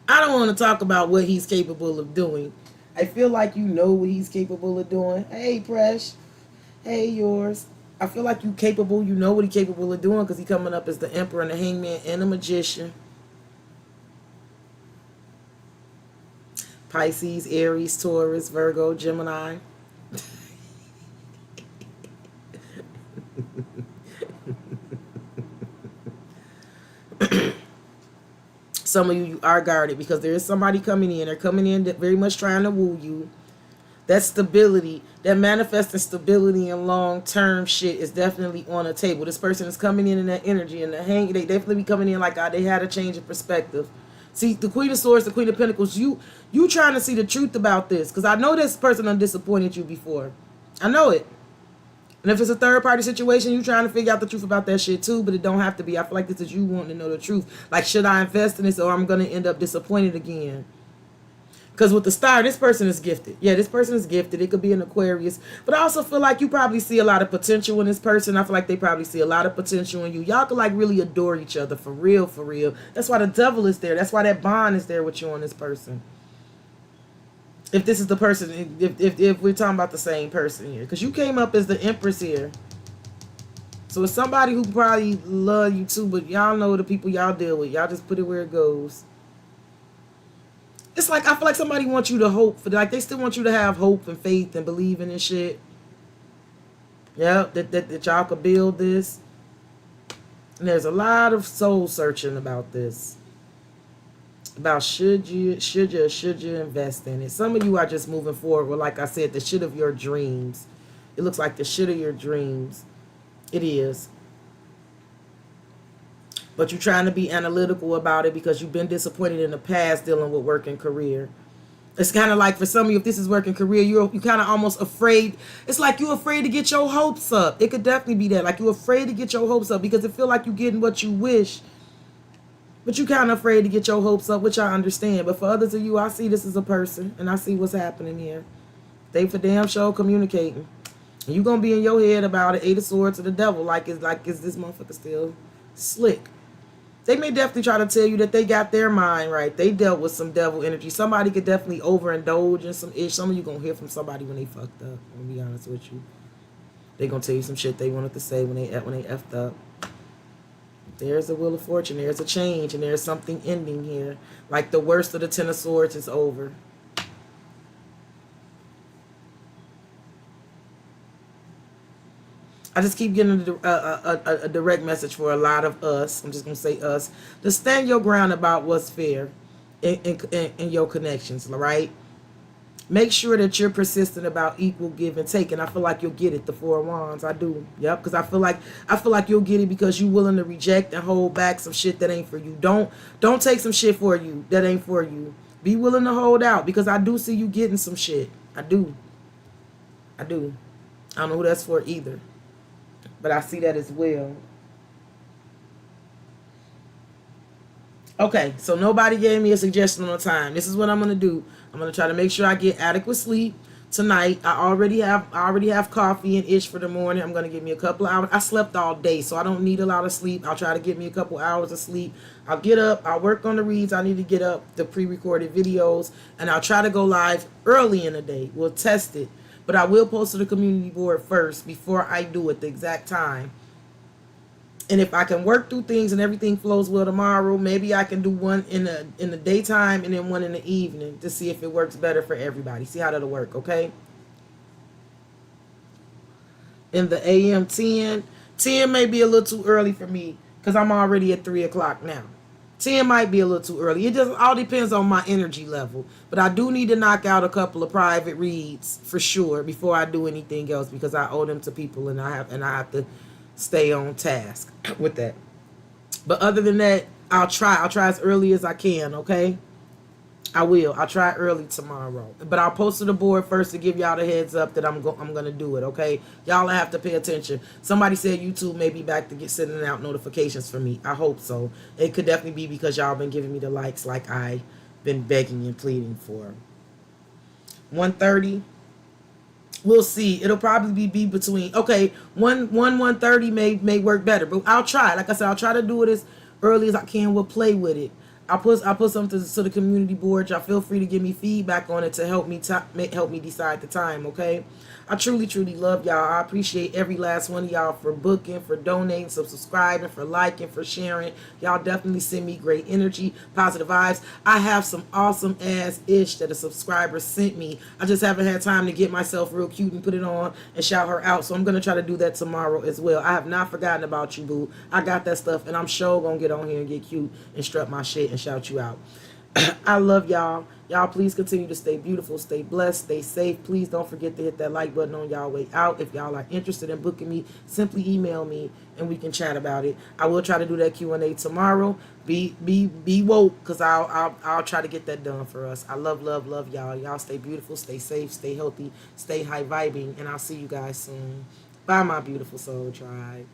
I don't want to talk about what he's capable of doing. I feel like you know what he's capable of doing. Hey, Presh. Hey, yours. I feel like you know what he's capable of doing, because he's coming up as the Emperor and the Hangman and the Magician. Pisces, Aries, Taurus, Virgo, Gemini. some of you are guarded because there is somebody coming in. They're coming in that very much trying to woo you. That stability, that manifesting stability and long-term shit is definitely on the table. This person is coming in that energy and they definitely be coming in like they had a change of perspective. See, the Queen of Swords, the Queen of Pentacles, you trying to see the truth about this. Because I know this person done disappointed you before. I know it. And if it's a third-party situation, you trying to figure out the truth about that shit too, but it don't have to be. I feel like this is you wanting to know the truth. Like, should I invest in this or I'm going to end up disappointed again? Because with the star, this person is gifted. Yeah, this person is gifted. It could be an Aquarius. But I also feel like you probably see a lot of potential in this person. I feel like they probably see a lot of potential in you. Y'all could like really adore each other for real, for real. That's why the devil is there. That's why that bond is there with you on this person. If this is the person, if we're talking about the same person here. Because you came up as the Empress here. So it's somebody who probably love you too. But y'all know the people y'all deal with. Y'all just put it where it goes. It's like, I feel like somebody wants you to hope for, like, they still want you to have hope and faith and believe in this shit. Yeah, that y'all could build this. And there's a lot of soul searching about this. About should you invest in it. Some of you are just moving forward with, like I said, the shit of your dreams. It looks like the shit of your dreams. It is. But you're trying to be analytical about it because you've been disappointed in the past dealing with work and career. It's kind of like for some of you, if this is work and career, you're kind of almost afraid. It's like you're afraid to get your hopes up. It could definitely be that. Like you're afraid to get your hopes up because it feel like you're getting what you wish. But you're kind of afraid to get your hopes up, which I understand. But for others of you, I see this as a person and I see what's happening here. They for damn sure communicating. And you're going to be in your head about it, Eight of Swords to the devil. Is this motherfucker still slick? They may definitely try to tell you that they got their mind right. They dealt with some devil energy. Somebody could definitely overindulge in some ish. Some of you going to hear from somebody when they fucked up. I'm going to be honest with you. They going to tell you some shit they wanted to say when they effed up. There's a wheel of fortune. There's a change. And there's something ending here. Like the worst of the Ten of Swords is over. I just keep getting a direct message for a lot of us. I'm just going to say us. To stand your ground about what's fair in your connections, all right? Make sure that you're persistent about equal give and take. And I feel like you'll get it, the Four of Wands. I do. Yep. Because I feel like you'll get it because you're willing to reject and hold back some shit that ain't for you. Don't take some shit for you that ain't for you. Be willing to hold out because I do see you getting some shit. I do. I don't know who that's for either. But I see that as well. Okay, so nobody gave me a suggestion on time. This is what I'm gonna do. I'm gonna try to make sure I get adequate sleep tonight. I already have coffee and ish for the morning. I'm gonna give me a couple of hours. I slept all day, so I don't need a lot of sleep. I'll try to get me a couple hours of sleep. I'll get up. I'll work on the reads. I need to get up the pre-recorded videos, and I'll try to go live early in the day. We'll test it. But I will post to the community board first before I do it the exact time. And if I can work through things and everything flows well tomorrow, maybe I can do one in the daytime and then one in the evening to see if it works better for everybody. See how that'll work, okay? In the AM 10 may be a little too early for me because I'm already at 3 o'clock now. 10 might be a little too early. It just all depends on my energy level. But I do need to knock out a couple of private reads for sure before I do anything else because I owe them to people and I have to stay on task with that. But other than that, I'll try as early as I can, okay? I'll try early tomorrow. But I'll post to the board first to give y'all the heads up that I'm going to do it, okay? Y'all have to pay attention. Somebody said YouTube may be back to get sending out notifications for me. I hope so. It could definitely be because y'all been giving me the likes like I've been begging and pleading for. 1:30. We'll see. It'll probably be between, 1:30 may work better. But I'll try. Like I said, I'll try to do it as early as I can. We'll play with it. I'll put something to the community board. Y'all feel free to give me feedback on it to help me decide the time, okay? I truly love y'all. I appreciate every last one of y'all for booking, for donating, for subscribing, for liking, for sharing. Y'all definitely send me great energy, positive vibes. I have some awesome ass ish that a subscriber sent me. I just haven't had time to get myself real cute and put it on and shout her out. So I'm going to try to do that tomorrow as well. I have not forgotten about you, boo. I got that stuff and I'm sure going to get on here and get cute and strut my shit and shout you out. I love y'all. Y'all please continue to stay beautiful, stay blessed, stay safe. Please don't forget to hit that like button on y'all way out. If y'all are interested in booking me, simply email me and we can chat about it. I will try to do that Q&A tomorrow. Be woke, because I'll try to get that done for us. I love y'all. Y'all stay beautiful, stay safe, stay healthy, stay high vibing, and I'll see you guys soon. Bye, my beautiful soul tribe.